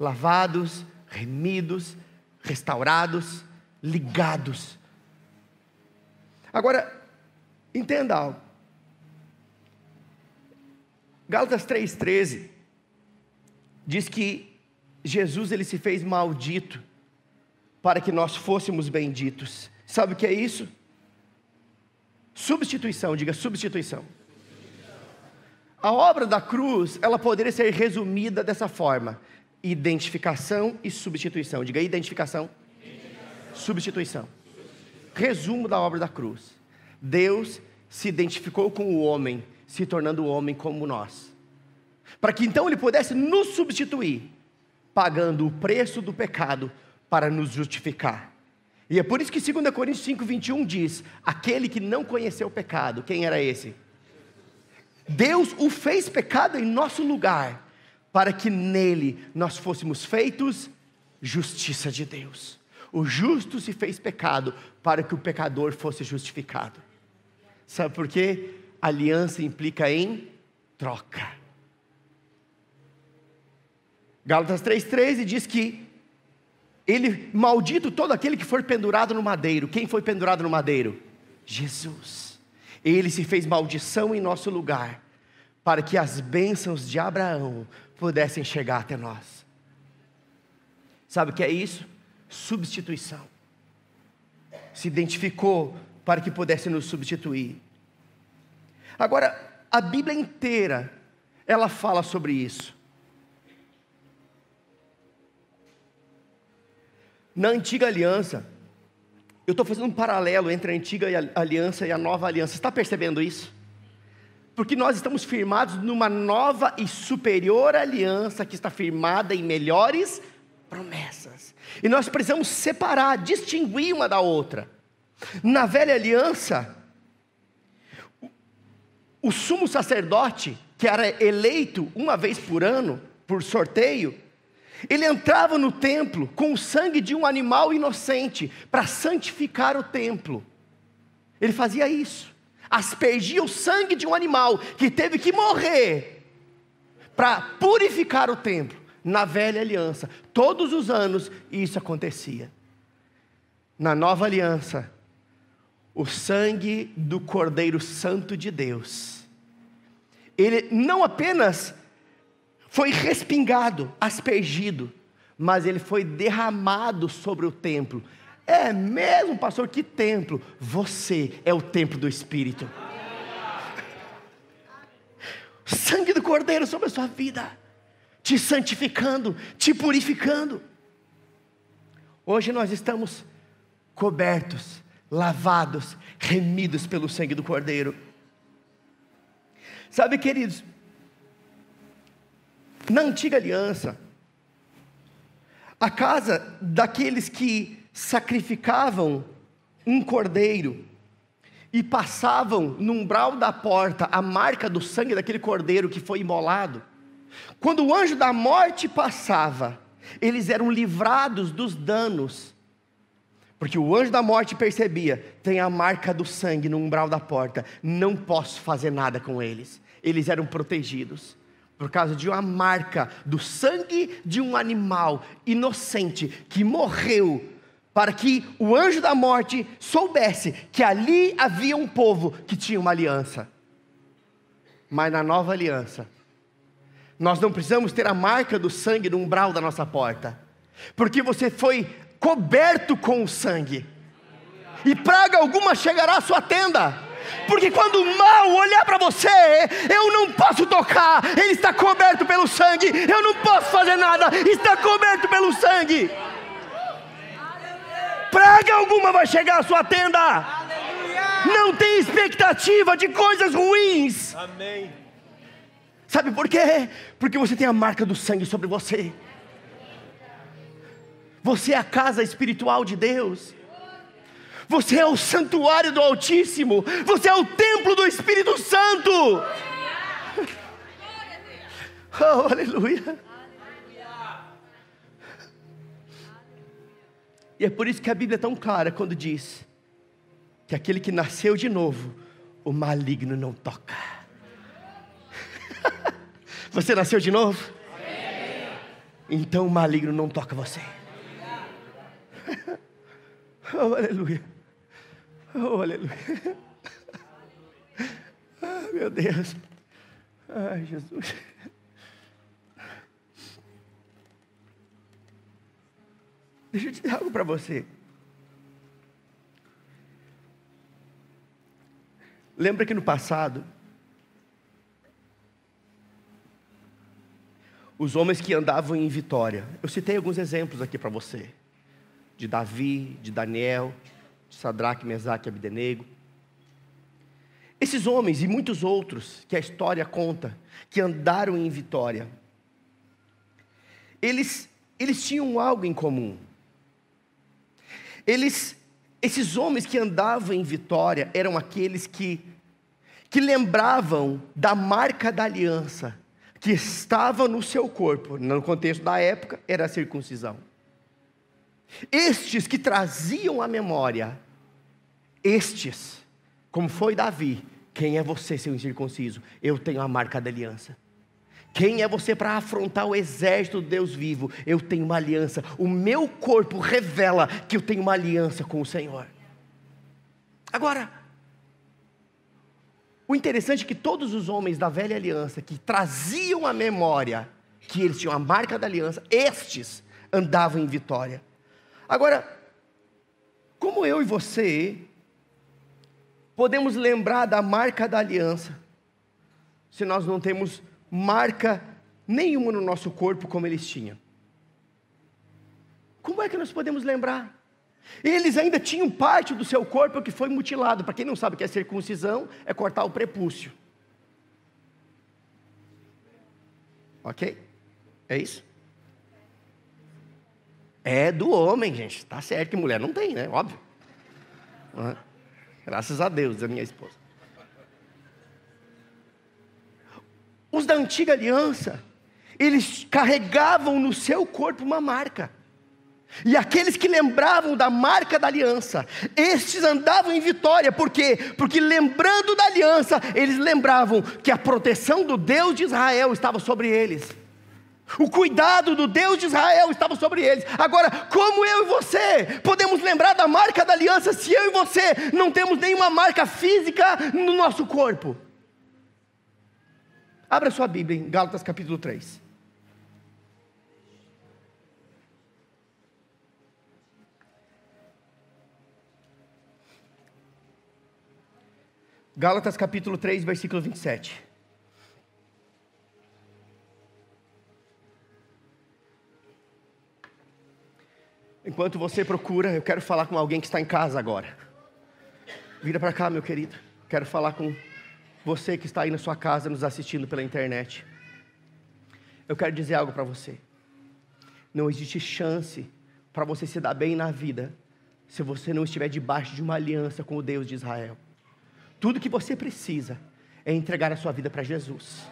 lavados, remidos, restaurados, ligados. Agora, entenda algo. Gálatas 3,13 diz que Jesus ele se fez maldito para que nós fôssemos benditos. Sabe o que é isso? Substituição, diga substituição. A obra da cruz, ela poderia ser resumida dessa forma: identificação e substituição. Diga identificação, substituição. Resumo da obra da cruz: Deus se identificou com o homem, se tornando o homem como nós, para que então Ele pudesse nos substituir, pagando o preço do pecado para nos justificar. E é por isso que 2 Coríntios 5,21 diz: aquele que não conheceu o pecado, quem era esse? Deus o fez pecado em nosso lugar, para que nele nós fôssemos feitos justiça de Deus. O justo se fez pecado para que o pecador fosse justificado. Sabe por quê? Aliança implica em troca. Gálatas 3,13 diz que ele, maldito todo aquele que for pendurado no madeiro. Quem foi pendurado no madeiro? Jesus. Ele se fez maldição em nosso lugar, para que as bênçãos de Abraão pudessem chegar até nós. Sabe o que é isso? Substituição. Se identificou para que pudesse nos substituir. Agora, a Bíblia inteira, ela fala sobre isso. Na antiga aliança, eu estou fazendo um paralelo entre a antiga aliança e a nova aliança. Você está percebendo isso? Porque nós estamos firmados numa nova e superior aliança, que está firmada em melhores promessas. E nós precisamos separar, distinguir uma da outra. Na velha aliança, o sumo sacerdote, que era eleito uma vez por ano, por sorteio, ele entrava no templo com o sangue de um animal inocente, para santificar o templo. Ele fazia isso, aspergia o sangue de um animal, que teve que morrer, para purificar o templo. Na velha aliança, todos os anos isso acontecia. Na nova aliança, o sangue do Cordeiro Santo de Deus, ele não apenas foi respingado, aspergido, mas ele foi derramado sobre o templo. É mesmo, pastor? Que templo? Você é o templo do Espírito. O sangue do Cordeiro sobre a sua vida, te santificando, te purificando. Hoje nós estamos cobertos, lavados, remidos pelo sangue do Cordeiro. Sabe, queridos, na antiga aliança, a casa daqueles que sacrificavam um cordeiro e passavam no umbral da porta a marca do sangue daquele cordeiro que foi imolado, quando o anjo da morte passava, eles eram livrados dos danos, porque o anjo da morte percebia: tem a marca do sangue no umbral da porta, não posso fazer nada com eles. Eles eram protegidos por causa de uma marca do sangue de um animal inocente que morreu, para que o anjo da morte soubesse que ali havia um povo que tinha uma aliança. Mas na nova aliança, nós não precisamos ter a marca do sangue no umbral da nossa porta, porque você foi coberto com o sangue, e praga alguma chegará à sua tenda, porque quando o mal olhar para você, eu não posso tocar, ele está coberto pelo sangue, eu não posso fazer nada, está coberto pelo sangue. Praga alguma vai chegar à sua tenda. Não tem expectativa de coisas ruins. Amém. Sabe por quê? Porque você tem a marca do sangue sobre você. Você é a casa espiritual de Deus. Você é o santuário do Altíssimo. Você é o templo do Espírito Santo. Oh, aleluia. E é por isso que a Bíblia é tão clara quando diz que aquele que nasceu de novo, o maligno não toca. Você nasceu de novo? Então o maligno não toca você. Oh, aleluia. Oh, aleluia. Ah, meu Deus. Ai, Jesus. Deixa eu dizer algo para você. Lembra que no passado, os homens que andavam em vitória, eu citei alguns exemplos aqui para você, de Davi, de Daniel, de Sadraque, Mesaque e Abdenego. Esses homens e muitos outros que a história conta, que andaram em vitória, eles tinham algo em comum. Esses homens que andavam em vitória eram aqueles que lembravam da marca da aliança que estava no seu corpo. No contexto da época, era a circuncisão. Estes que traziam a memória, como foi Davi: quem é você, seu incircunciso? Eu tenho a marca da aliança. Quem é você para afrontar o exército do Deus vivo? Eu tenho uma aliança. O meu corpo revela que eu tenho uma aliança com o Senhor. Agora, o interessante é que todos os homens da velha aliança que traziam a memória que eles tinham a marca da aliança, estes andavam em vitória. Agora, como eu e você podemos lembrar da marca da aliança se nós não temos marca nenhuma no nosso corpo como eles tinham? Como é que nós podemos lembrar? Eles ainda tinham parte do seu corpo que foi mutilado. Para quem não sabe o que é circuncisão, é cortar o prepúcio. Ok? É isso? É do homem, gente. Tá certo que mulher não tem, né? Óbvio. Graças a Deus, a minha esposa. Os da antiga aliança, eles carregavam no seu corpo uma marca. E aqueles que lembravam da marca da aliança, estes andavam em vitória. Por quê? Porque lembrando da aliança, eles lembravam que a proteção do Deus de Israel estava sobre eles. O cuidado do Deus de Israel estava sobre eles. Agora, como eu e você podemos lembrar da marca da aliança se eu e você não temos nenhuma marca física no nosso corpo? Abra sua Bíblia em Gálatas capítulo 3. Gálatas capítulo 3, versículo 27. Enquanto você procura, eu quero falar com alguém que está em casa agora. Vira para cá, meu querido. Quero falar com você que está aí na sua casa, nos assistindo pela internet. Eu quero dizer algo para você. Não existe chance para você se dar bem na vida se você não estiver debaixo de uma aliança com o Deus de Israel. Tudo que você precisa é entregar a sua vida para Jesus.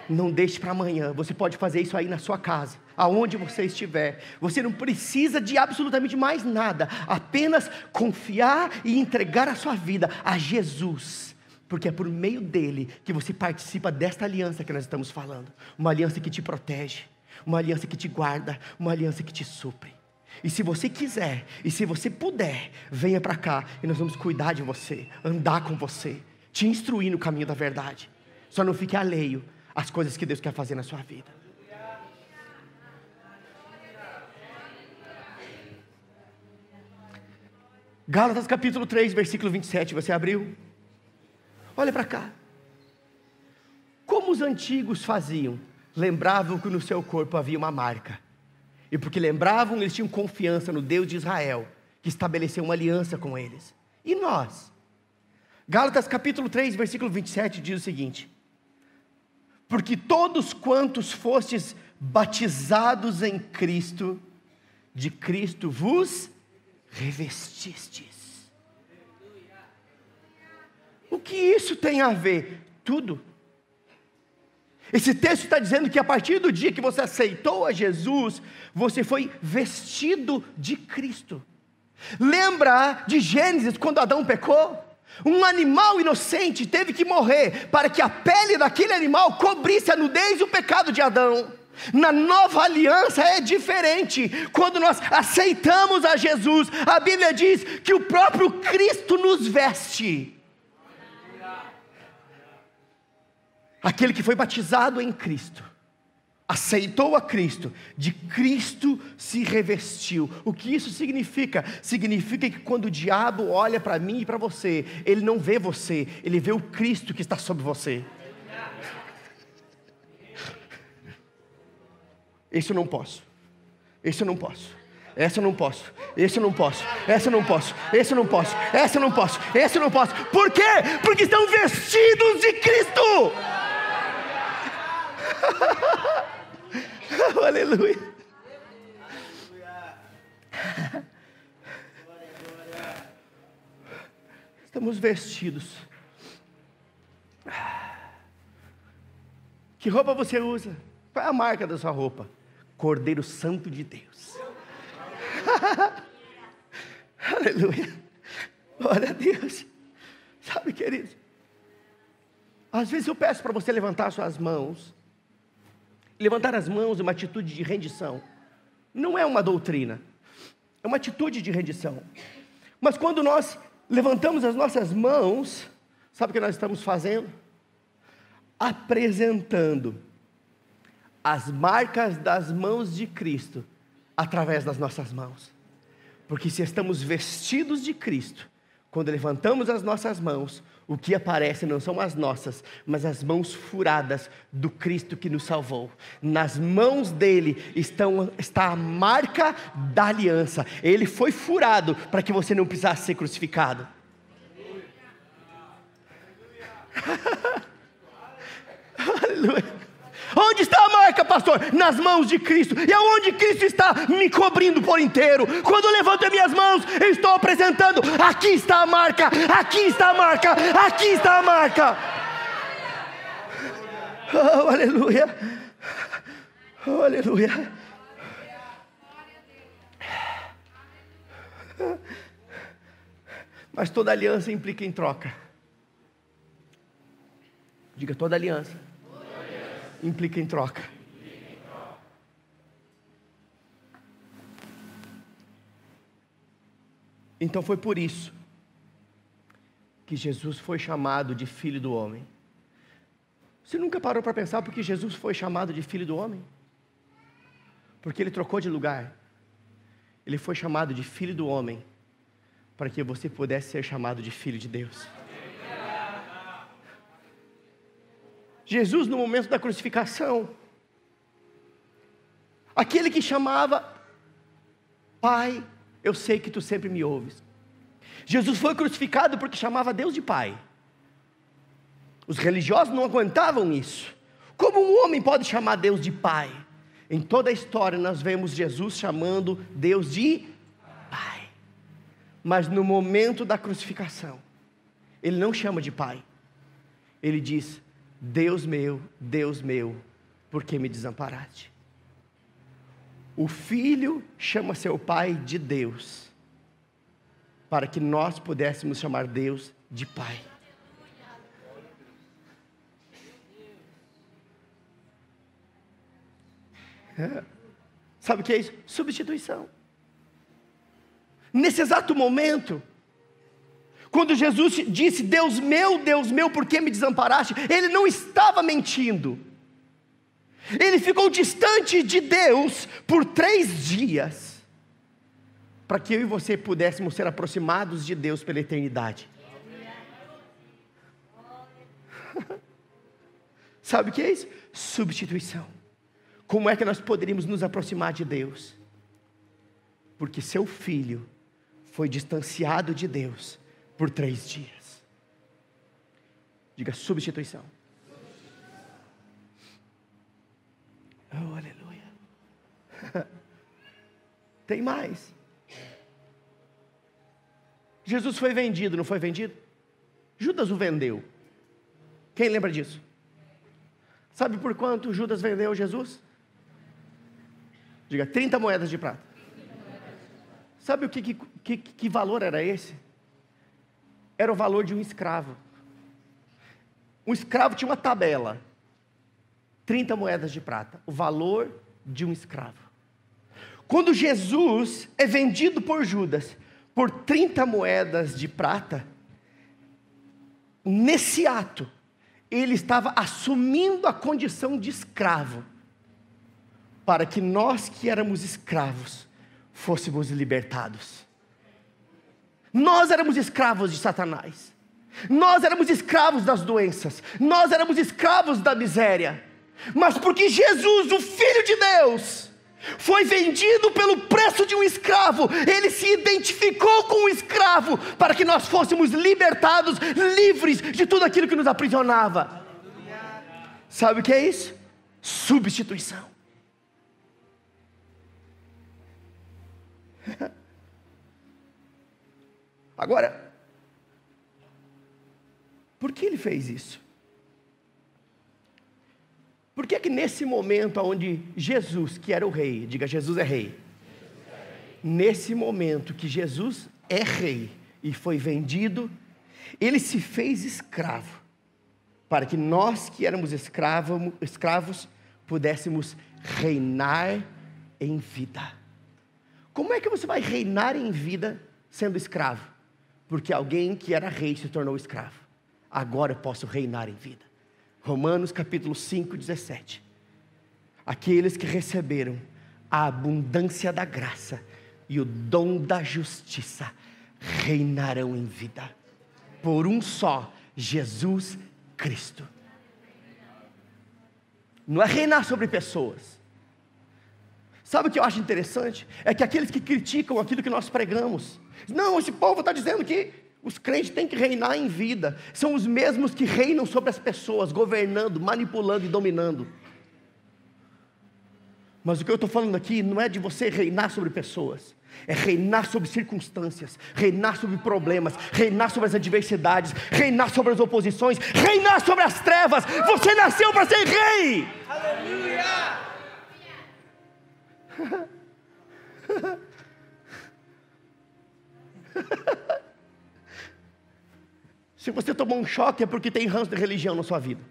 Não deixe para amanhã. Você pode fazer isso aí na sua casa, aonde você estiver. Você não precisa de absolutamente mais nada, apenas confiar e entregar a sua vida a Jesus, porque é por meio dele que você participa desta aliança que nós estamos falando. Uma aliança que te protege, uma aliança que te guarda, uma aliança que te supre. E se você quiser, e se você puder, venha para cá e nós vamos cuidar de você, andar com você, te instruir no caminho da verdade. Só não fique alheio às coisas que Deus quer fazer na sua vida. Gálatas capítulo 3, versículo 27, você abriu? Olha para cá. Como os antigos faziam? Lembravam que no seu corpo havia uma marca. E porque lembravam, eles tinham confiança no Deus de Israel, que estabeleceu uma aliança com eles. E nós? Gálatas capítulo 3, versículo 27 diz o seguinte: porque todos quantos fostes batizados em Cristo, de Cristo vos revestistes. O que isso tem a ver? Tudo. Esse texto está dizendo que a partir do dia que você aceitou a Jesus, você foi vestido de Cristo. Lembra de Gênesis, quando Adão pecou? Um animal inocente teve que morrer para que a pele daquele animal cobrisse a nudez e o pecado de Adão. Na nova aliança é diferente. Quando nós aceitamos a Jesus, a Bíblia diz que o próprio Cristo nos veste. Aquele que foi batizado em Cristo, aceitou a Cristo, de Cristo se revestiu. O que isso significa? Significa que quando o diabo olha para mim e para você, ele não vê você, ele vê o Cristo que está sobre você. Esse eu não posso, esse eu não posso, essa eu não posso, esse eu não posso, essa eu não posso, esse eu não posso, essa eu não posso, esse eu não posso. Por quê? Porque estão vestidos de Cristo. Aleluia. Estamos vestidos. Que roupa você usa? Qual é a marca da sua roupa? Cordeiro Santo de Deus. Aleluia. Glória a Deus. Sabe, querido, às vezes eu peço para você levantar suas mãos. Levantar as mãos é uma atitude de rendição. Não é uma doutrina, é uma atitude de rendição. Mas quando nós levantamos as nossas mãos, sabe o que nós estamos fazendo? Apresentando as marcas das mãos de Cristo através das nossas mãos. Porque se estamos vestidos de Cristo, quando levantamos as nossas mãos, o que aparece não são as nossas, mas as mãos furadas do Cristo que nos salvou. Nas mãos dele está a marca da aliança. Ele foi furado para que você não precisasse ser crucificado. Aleluia. Onde está a marca, pastor? Nas mãos de Cristo. E aonde Cristo está me cobrindo por inteiro? Quando eu levanto as minhas mãos, eu estou apresentando: aqui está a marca, aqui está a marca, aqui está a marca. Oh, aleluia. Oh, aleluia. Mas toda aliança implica em troca. Diga: toda aliança implica em troca. Então foi por isso que Jesus foi chamado de Filho do Homem. Você nunca parou para pensar por que Jesus foi chamado de Filho do Homem? Porque Ele trocou de lugar. Ele foi chamado de Filho do Homem para que você pudesse ser chamado de Filho de Deus. Jesus, no momento da crucificação, aquele que chamava: Pai, eu sei que tu sempre me ouves. Jesus foi crucificado porque chamava Deus de Pai. Os religiosos não aguentavam isso. Como um homem pode chamar Deus de Pai? Em toda a história nós vemos Jesus chamando Deus de Pai. Mas no momento da crucificação, Ele não chama de Pai. Ele diz: Deus meu, por que me desamparaste? O Filho chama seu Pai de Deus, para que nós pudéssemos chamar Deus de Pai. Sabe o que é isso? Substituição. Nesse exato momento, quando Jesus disse: Deus meu, por que me desamparaste? Ele não estava mentindo. Ele ficou distante de Deus por 3 dias, para que eu e você pudéssemos ser aproximados de Deus pela eternidade. Sabe o que é isso? Substituição. Como é que nós poderíamos nos aproximar de Deus? Porque seu Filho foi distanciado de Deus por 3 dias. Diga: substituição. Oh, aleluia. Tem mais. Jesus foi vendido, não foi vendido? Judas o vendeu. Quem lembra disso? Sabe por quanto Judas vendeu Jesus? Diga: 30 moedas de prata. Sabe o que valor era esse? Era o valor de um escravo. Um escravo tinha uma tabela: 30 moedas de prata, o valor de um escravo. Quando Jesus é vendido por Judas por 30 moedas de prata, nesse ato, ele estava assumindo a condição de escravo, para que nós que éramos escravos, fôssemos libertados. Nós éramos escravos de Satanás, nós éramos escravos das doenças, nós éramos escravos da miséria, mas porque Jesus, o Filho de Deus, foi vendido pelo preço de um escravo, Ele se identificou com o escravo, para que nós fôssemos libertados, livres de tudo aquilo que nos aprisionava. Sabe o que é isso? Substituição. Agora, por que Ele fez isso? Por que nesse momento onde Jesus, que era o rei, diga: Jesus é rei. Nesse momento que Jesus é rei e foi vendido, Ele se fez escravo, para que nós que éramos escravos pudéssemos reinar em vida. Como é que você vai reinar em vida sendo escravo? Porque alguém que era rei se tornou escravo. Agora eu posso reinar em vida. Romanos capítulo 5, 17. Aqueles que receberam a abundância da graça e o dom da justiça reinarão em vida, por um só, Jesus Cristo. Não é reinar sobre pessoas. Sabe o que eu acho interessante? É que aqueles que criticam aquilo que nós pregamos, não, esse povo está dizendo que os crentes têm que reinar em vida, são os mesmos que reinam sobre as pessoas, governando, manipulando e dominando. Mas o que eu estou falando aqui não é de você reinar sobre pessoas, é reinar sobre circunstâncias, reinar sobre problemas, reinar sobre as adversidades, reinar sobre as oposições, reinar sobre as trevas. Você nasceu para ser rei. Aleluia! Se você tomou um choque é porque tem ranço de religião na sua vida.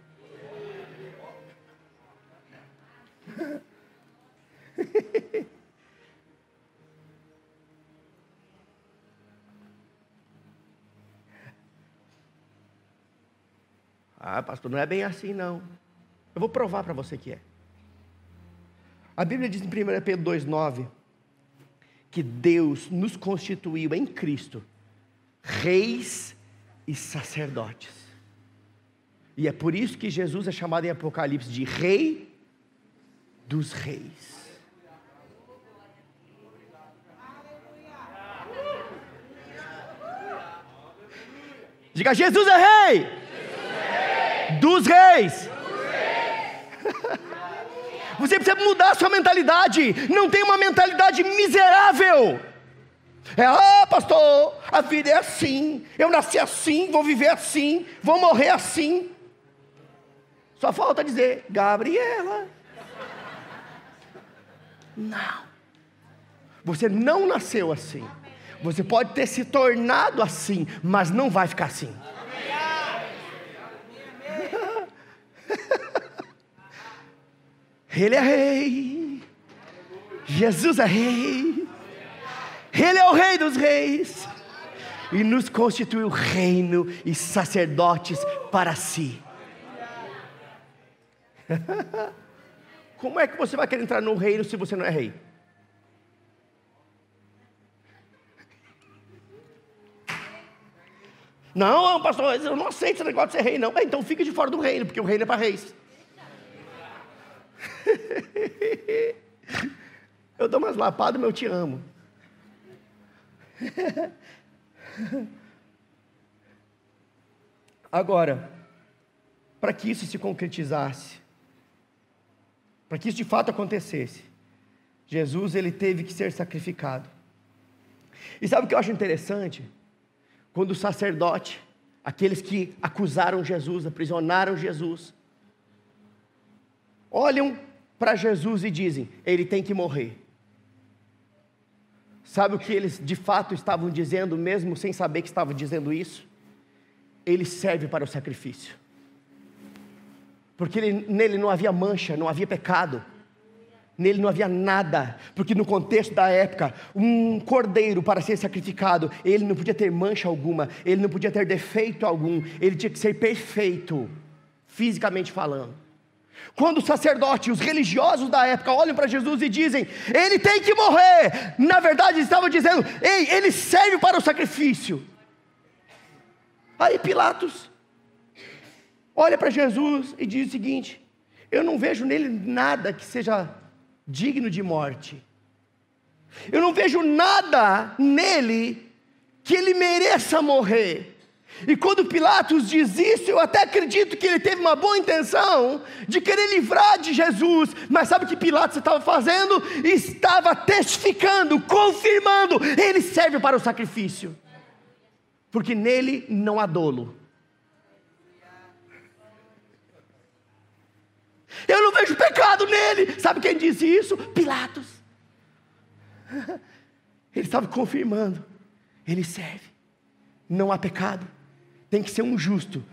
Ah, pastor, não é bem assim não. Eu vou provar para você que é. A Bíblia diz em 1 Pedro 2,9 que Deus nos constituiu em Cristo reis e sacerdotes. E é por isso que Jesus é chamado em Apocalipse de Rei dos Reis. Diga, Jesus é Rei, dos Reis. Você precisa mudar a sua mentalidade. Não tem uma mentalidade miserável. Pastor, a vida é assim, eu nasci assim, vou viver assim, vou morrer assim. Só falta dizer, Gabriela. Não. Você não nasceu assim. Você pode ter se tornado assim, mas não vai ficar assim. Ele é Rei. Jesus é Rei. Ele é o Rei dos Reis. E nos constituiu reino e sacerdotes para si. Como é que você vai querer entrar no reino se você não é rei? Não, pastor, eu não aceito esse negócio de ser rei, não. Então fica de fora do reino, porque o reino é para reis. Eu dou umas lapadas, mas eu te amo. Agora, para que isso se concretizasse, para que isso de fato acontecesse, Jesus ele teve que ser sacrificado. E sabe o que eu acho interessante? Quando o sacerdote, aqueles que acusaram Jesus, aprisionaram Jesus, olham para Jesus e dizem, ele tem que morrer. Sabe o que eles de fato estavam dizendo, mesmo sem saber que estavam dizendo isso? Ele serve para o sacrifício. Porque nele não havia mancha, não havia pecado. Nele não havia nada, porque no contexto da época, um cordeiro para ser sacrificado, ele não podia ter mancha alguma, ele não podia ter defeito algum, ele tinha que ser perfeito, fisicamente falando. Quando o sacerdote, os religiosos da época olham para Jesus e dizem, ele tem que morrer, na verdade eles estavam dizendo, ei, ele serve para o sacrifício. Aí Pilatos olha para Jesus e diz o seguinte, eu não vejo nele nada que seja digno de morte. Eu não vejo nada nele que ele mereça morrer. E quando Pilatos diz isso, eu até acredito que ele teve uma boa intenção de querer livrar de Jesus. Mas sabe o que Pilatos estava fazendo? Estava testificando, confirmando, ele serve para o sacrifício. Porque nele não há dolo. Eu não vejo pecado nele. Sabe quem disse isso? Pilatos. Ele estava confirmando. Ele serve. Não há pecado. Tem que ser um justo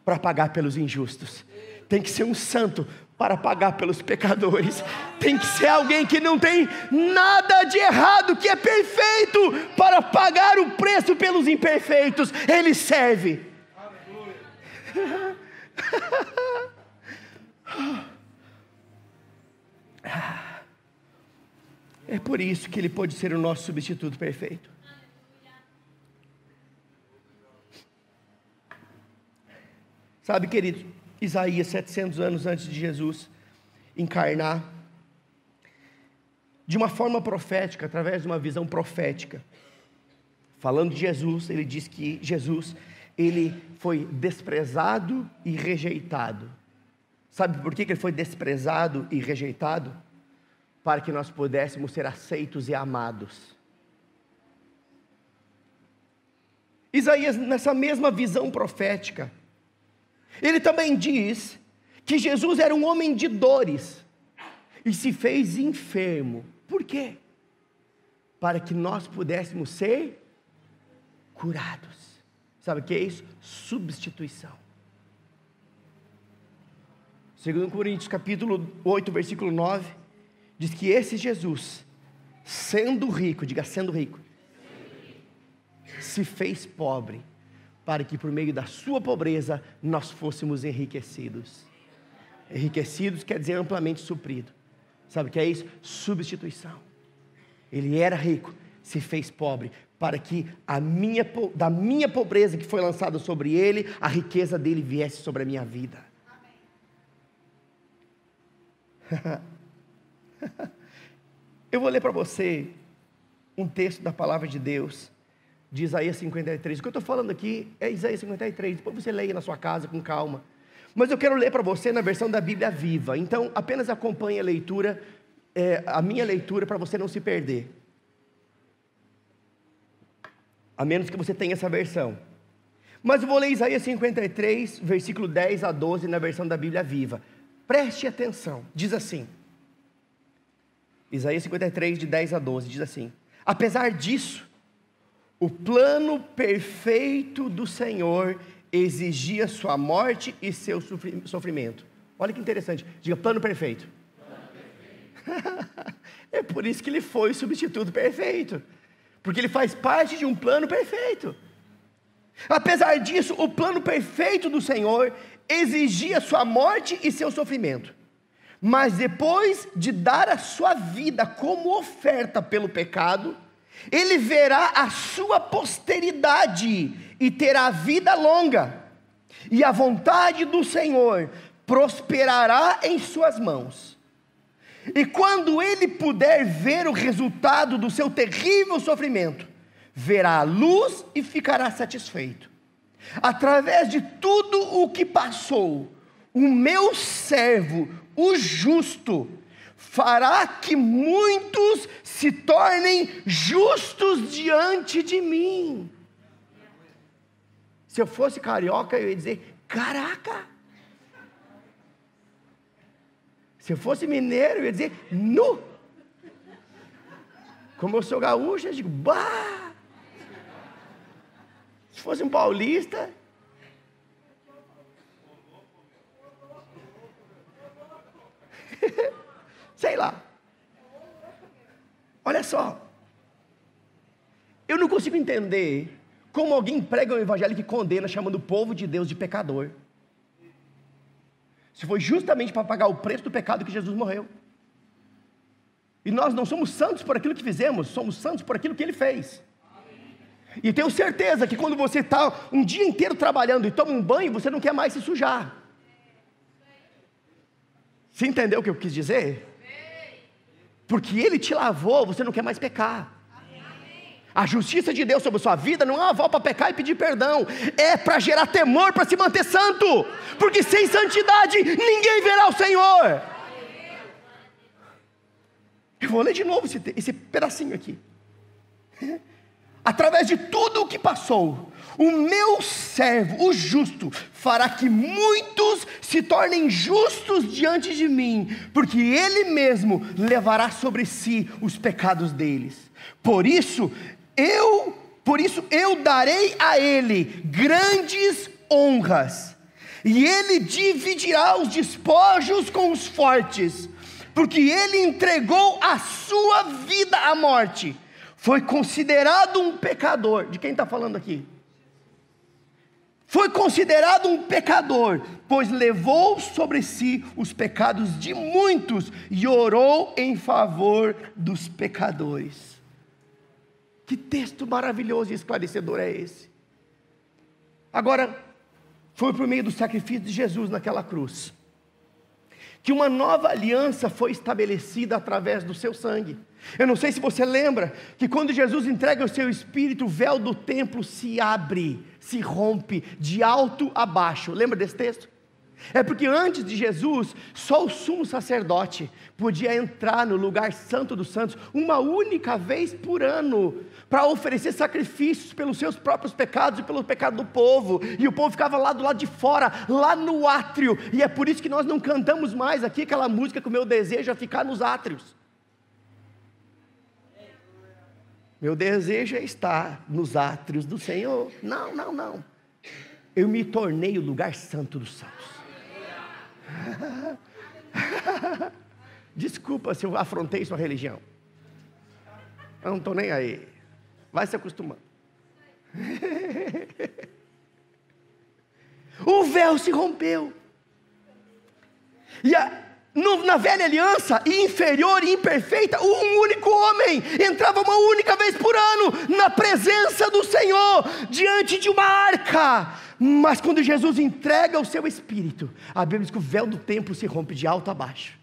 para pagar pelos injustos. Tem que ser um santo para pagar pelos pecadores. Tem que ser alguém que não tem nada de errado, que é perfeito para pagar o preço pelos imperfeitos. Ele serve. É por isso que ele pode ser o nosso substituto perfeito. Sabe, querido, Isaías, 700 anos antes de Jesus encarnar, de uma forma profética, através de uma visão profética, falando de Jesus, ele diz que Jesus, ele foi desprezado e rejeitado. Sabe por que ele foi desprezado e rejeitado? Para que nós pudéssemos ser aceitos e amados. Isaías, nessa mesma visão profética, ele também diz que Jesus era um homem de dores e se fez enfermo. Por quê? Para que nós pudéssemos ser curados. Sabe o que é isso? Substituição. 2 Coríntios capítulo 8, versículo 9, diz que esse Jesus, sendo rico, diga sendo rico, se fez pobre, para que por meio da sua pobreza nós fôssemos enriquecidos. Enriquecidos quer dizer amplamente suprido. Sabe o que é isso? Substituição. Ele era rico, se fez pobre, para que da minha pobreza que foi lançada sobre ele, a riqueza dele viesse sobre a minha vida. Eu vou ler para você um texto da palavra de Deus, de Isaías 53. O que eu estou falando aqui é Isaías 53, depois você leia na sua casa com calma. Mas eu quero ler para você na versão da Bíblia Viva. Então apenas acompanhe a leitura, a minha leitura, para você não se perder. A menos que você tenha essa versão. Mas eu vou ler Isaías 53, versículo 10 a 12, na versão da Bíblia Viva. Preste atenção, diz assim. Isaías 53, de 10 a 12, diz assim: apesar disso, o plano perfeito do Senhor exigia sua morte e seu sofrimento. Olha que interessante, diga plano perfeito. É por isso que ele foi o substituto perfeito, porque ele faz parte de um plano perfeito. Apesar disso, o plano perfeito do Senhor exigia sua morte e seu sofrimento. Mas depois de dar a sua vida como oferta pelo pecado, ele verá a sua posteridade e terá vida longa, e a vontade do Senhor prosperará em suas mãos. E quando ele puder ver o resultado do seu terrível sofrimento, verá a luz e ficará satisfeito. Através de tudo o que passou, o meu servo, o justo, fará que muitos se tornem justos diante de mim. Se eu fosse carioca, eu ia dizer: caraca! Se eu fosse mineiro, eu ia dizer: nu! Como eu sou gaúcho, eu digo: bah! Se fosse um paulista, sei lá. Olha só, eu não consigo entender como alguém prega um evangelho que condena, chamando o povo de Deus de pecador. Se foi justamente para pagar o preço do pecado que Jesus morreu. E nós não somos santos por aquilo que fizemos, somos santos por aquilo que Ele fez. E tenho certeza que quando você está um dia inteiro trabalhando e toma um banho, você não quer mais se sujar. Você entendeu o que eu quis dizer? Porque Ele te lavou, você não quer mais pecar. A justiça de Deus sobre a sua vida não é uma aval para pecar e pedir perdão, é para gerar temor, para se manter santo, porque sem santidade ninguém verá o Senhor. Eu vou ler de novo esse pedacinho aqui. Através de tudo o que passou, o meu servo, o justo, fará que muitos se tornem justos diante de mim, porque Ele mesmo levará sobre si os pecados deles. Por isso eu darei a Ele grandes honras, e Ele dividirá os despojos com os fortes, porque Ele entregou a sua vida à morte, foi considerado um pecador. De quem está falando aqui? Foi considerado um pecador, pois levou sobre si os pecados de muitos, e orou em favor dos pecadores. Que texto maravilhoso e esclarecedor é esse? Agora, foi por meio do sacrifício de Jesus naquela cruz, que uma nova aliança foi estabelecida através do seu sangue. Eu não sei se você lembra, que quando Jesus entrega o seu Espírito, o véu do templo se abre, se rompe, de alto a baixo. Lembra desse texto? É porque antes de Jesus, só o sumo sacerdote podia entrar no lugar santo dos santos uma única vez por ano, para oferecer sacrifícios pelos seus próprios pecados e pelo pecado do povo, e o povo ficava lá do lado de fora, lá no átrio, e é por isso que nós não cantamos mais aqui aquela música que o meu desejo é ficar nos átrios. Meu desejo é estar nos átrios do Senhor. Não, eu me tornei o lugar santo dos santos. Desculpa se eu afrontei sua religião, eu não estou nem aí, vai se acostumando. O véu se rompeu, E na velha aliança, inferior e imperfeita, um único homem entrava uma única vez por ano na presença do Senhor, diante de uma arca. Mas quando Jesus entrega o seu Espírito, a Bíblia diz que o véu do templo se rompe de alto a baixo.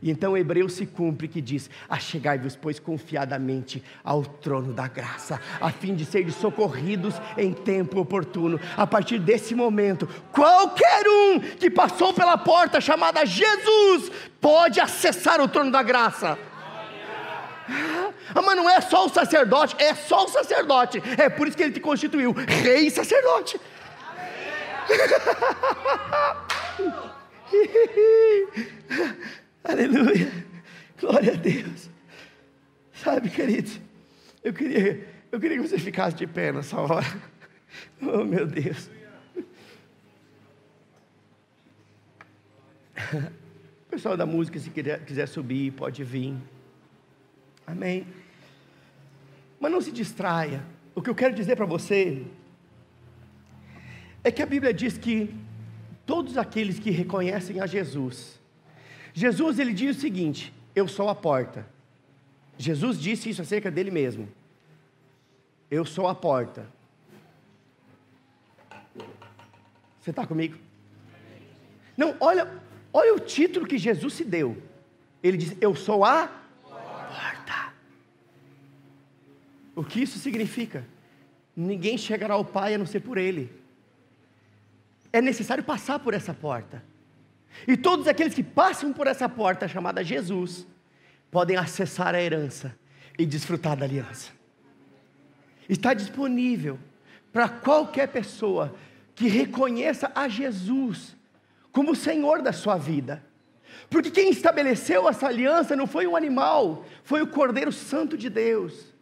E então Hebreus se cumpre, que diz: achegai-vos, pois, confiadamente ao trono da graça, a fim de serem socorridos em tempo oportuno. A partir desse momento, qualquer um que passou pela porta chamada Jesus, pode acessar o trono da graça. Mas não é só o sacerdote, é só o sacerdote. É por isso que ele te constituiu rei e sacerdote. Aleluia, glória a Deus. Sabe, queridos, eu queria que você ficasse de pé nessa hora. Oh, meu Deus. O pessoal da música, se quiser subir, pode vir. Amém. Mas não se distraia. O que eu quero dizer para você é que a Bíblia diz que todos aqueles que reconhecem a Jesus, ele diz o seguinte: eu sou a porta. Jesus disse isso acerca dele mesmo: eu sou a porta. Você está comigo? Não, olha o título que Jesus se deu. Ele disse: eu sou a porta. O que isso significa? Ninguém chegará ao Pai a não ser por Ele. É necessário passar por essa porta. E todos aqueles que passam por essa porta chamada Jesus, podem acessar a herança e desfrutar da aliança. Está disponível para qualquer pessoa que reconheça a Jesus como o Senhor da sua vida. Porque quem estabeleceu essa aliança não foi um animal, foi o Cordeiro Santo de Deus.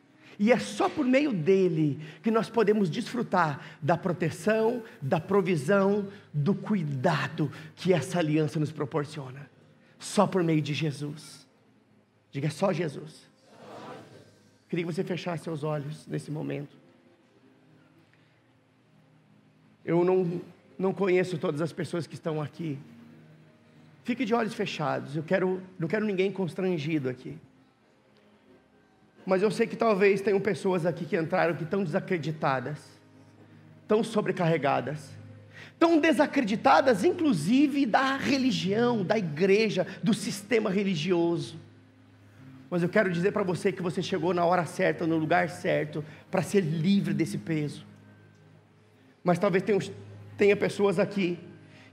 E é só por meio dele que nós podemos desfrutar da proteção, da provisão, do cuidado que essa aliança nos proporciona. Só por meio de Jesus. Diga: só Jesus. Queria que você fechasse seus olhos nesse momento. Eu não conheço todas as pessoas que estão aqui. Fique de olhos fechados. Não quero ninguém constrangido aqui. Mas eu sei que talvez tenham pessoas aqui que entraram que estão desacreditadas, tão sobrecarregadas, tão desacreditadas inclusive da religião, da igreja, do sistema religioso. Mas eu quero dizer para você que você chegou na hora certa, no lugar certo, para ser livre desse peso. Mas talvez tenha pessoas aqui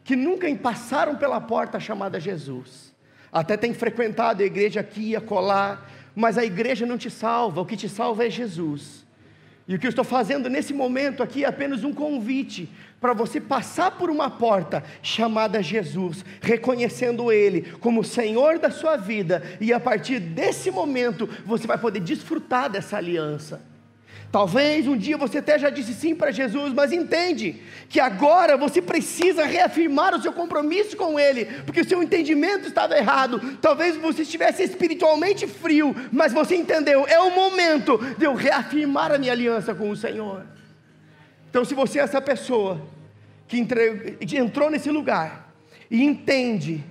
que nunca passaram pela porta chamada Jesus, até têm frequentado a igreja aqui e acolá, mas a igreja não te salva, o que te salva é Jesus. E o que eu estou fazendo nesse momento aqui é apenas um convite para você passar por uma porta chamada Jesus, reconhecendo Ele como o Senhor da sua vida, e a partir desse momento você vai poder desfrutar dessa aliança. Talvez um dia você até já disse sim para Jesus, mas entende que agora você precisa reafirmar o seu compromisso com Ele, porque o seu entendimento estava errado. Talvez você estivesse espiritualmente frio, mas você entendeu: é o momento de eu reafirmar a minha aliança com o Senhor. Então, se você é essa pessoa que entrou nesse lugar e entende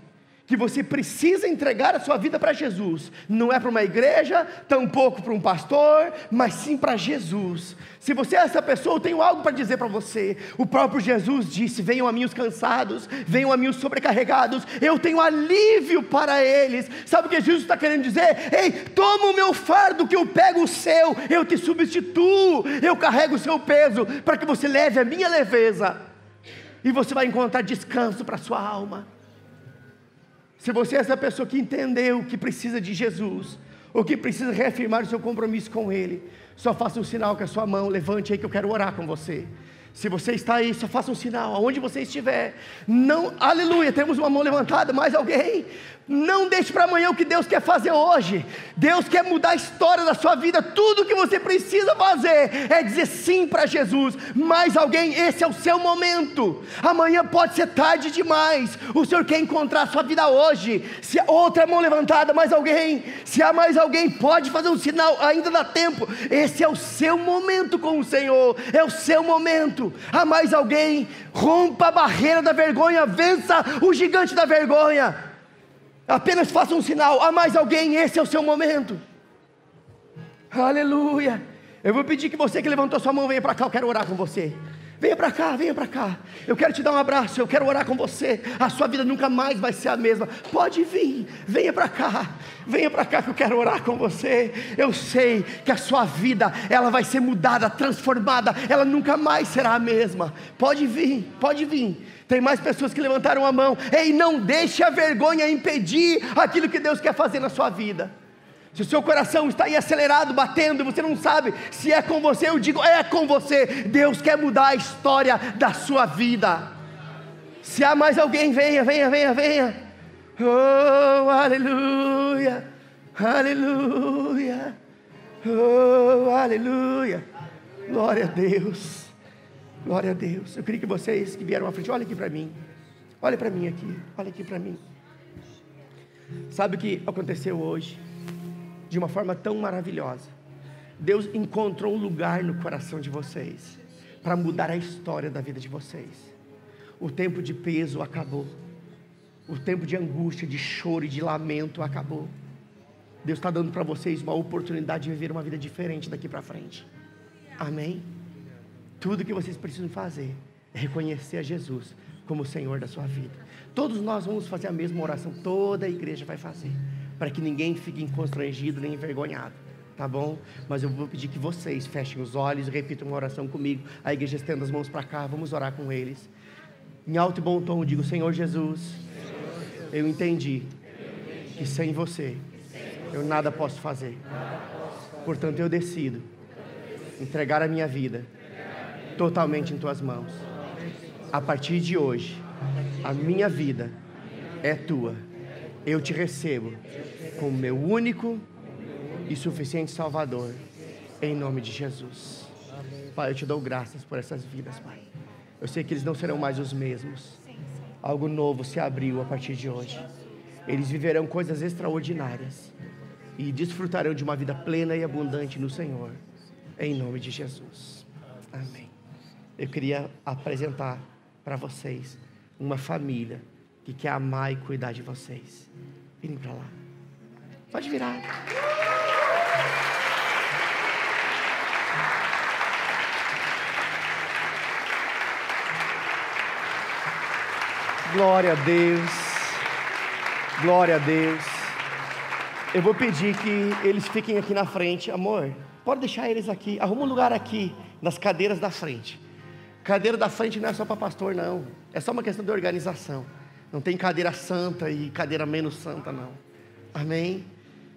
que você precisa entregar a sua vida para Jesus, não é para uma igreja, tampouco para um pastor, mas sim para Jesus. Se você é essa pessoa, eu tenho algo para dizer para você. O próprio Jesus disse: venham a mim os cansados, venham a mim os sobrecarregados, eu tenho alívio para eles. Sabe o que Jesus está querendo dizer? Ei, toma o meu fardo que eu pego o seu, eu te substituo, eu carrego o seu peso, para que você leve a minha leveza, e você vai encontrar descanso para a sua alma. Se você é essa pessoa que entendeu que precisa de Jesus, ou que precisa reafirmar o seu compromisso com Ele, só faça um sinal com a sua mão, levante aí que eu quero orar com você. Se você está aí, só faça um sinal, aonde você estiver. Não, aleluia, temos uma mão levantada, mais alguém? Não deixe para amanhã o que Deus quer fazer hoje. Deus quer mudar a história da sua vida. Tudo o que você precisa fazer é dizer sim para Jesus. Mais alguém? Esse é o seu momento. Amanhã pode ser tarde demais. O Senhor quer encontrar a sua vida hoje. Se outra mão levantada, mais alguém? Se há mais alguém, pode fazer um sinal, ainda dá tempo. Esse é o seu momento com o Senhor. É o seu momento. Há mais alguém? Rompa a barreira da vergonha, vença o gigante da vergonha. Apenas faça um sinal. Há mais alguém? Esse é o seu momento. Aleluia. Eu vou pedir que você que levantou sua mão venha para cá. Eu quero orar com você. Venha para cá, venha para cá. Eu quero te dar um abraço, eu quero orar com você. A sua vida nunca mais vai ser a mesma. Pode vir, venha para cá. Venha para cá que eu quero orar com você. Eu sei que a sua vida, ela vai ser mudada, transformada. Ela nunca mais será a mesma. Pode vir, pode vir. Tem mais pessoas que levantaram a mão. Ei, não deixe a vergonha impedir aquilo que Deus quer fazer na sua vida. Se o seu coração está aí acelerado, batendo, e você não sabe se é com você, eu digo, é com você. Deus quer mudar a história da sua vida. Se há mais alguém, venha, venha, venha, venha. Oh, aleluia, aleluia, oh, aleluia. Glória a Deus, glória a Deus. Eu queria que vocês que vieram à frente, olhem aqui para mim. Olhem para mim aqui, olhem aqui para mim. Sabe o que aconteceu hoje? De uma forma tão maravilhosa, Deus encontrou um lugar no coração de vocês, para mudar a história da vida de vocês. O tempo de peso acabou, o tempo de angústia, de choro e de lamento acabou. Deus está dando para vocês uma oportunidade de viver uma vida diferente daqui para frente. Amém? Tudo que vocês precisam fazer é reconhecer a Jesus como o Senhor da sua vida. Todos nós vamos fazer a mesma oração, toda a igreja vai fazer, para que ninguém fique constrangido nem envergonhado, tá bom? Mas eu vou pedir que vocês fechem os olhos e repitam uma oração comigo. A igreja estenda as mãos para cá, vamos orar com eles. Em alto e bom tom eu digo: Senhor Jesus, eu entendi que sem você eu nada posso fazer. Portanto eu decido entregar a minha vida totalmente em tuas mãos. A partir de hoje, a minha vida é tua. Eu te recebo como meu único e suficiente Salvador, em nome de Jesus. Pai, eu te dou graças por essas vidas, Pai. Eu sei que eles não serão mais os mesmos. Algo novo se abriu a partir de hoje. Eles viverão coisas extraordinárias e desfrutarão de uma vida plena e abundante no Senhor, em nome de Jesus. Amém. Eu queria apresentar para vocês uma família que quer amar e cuidar de vocês. Virem para lá. Pode virar. Glória a Deus. Glória a Deus. Eu vou pedir que eles fiquem aqui na frente. Amor, pode deixar eles aqui. Arruma um lugar aqui, nas cadeiras da frente. Cadeira da frente não é só para pastor, não. É só uma questão de organização. Não tem cadeira santa e cadeira menos santa, não. Amém?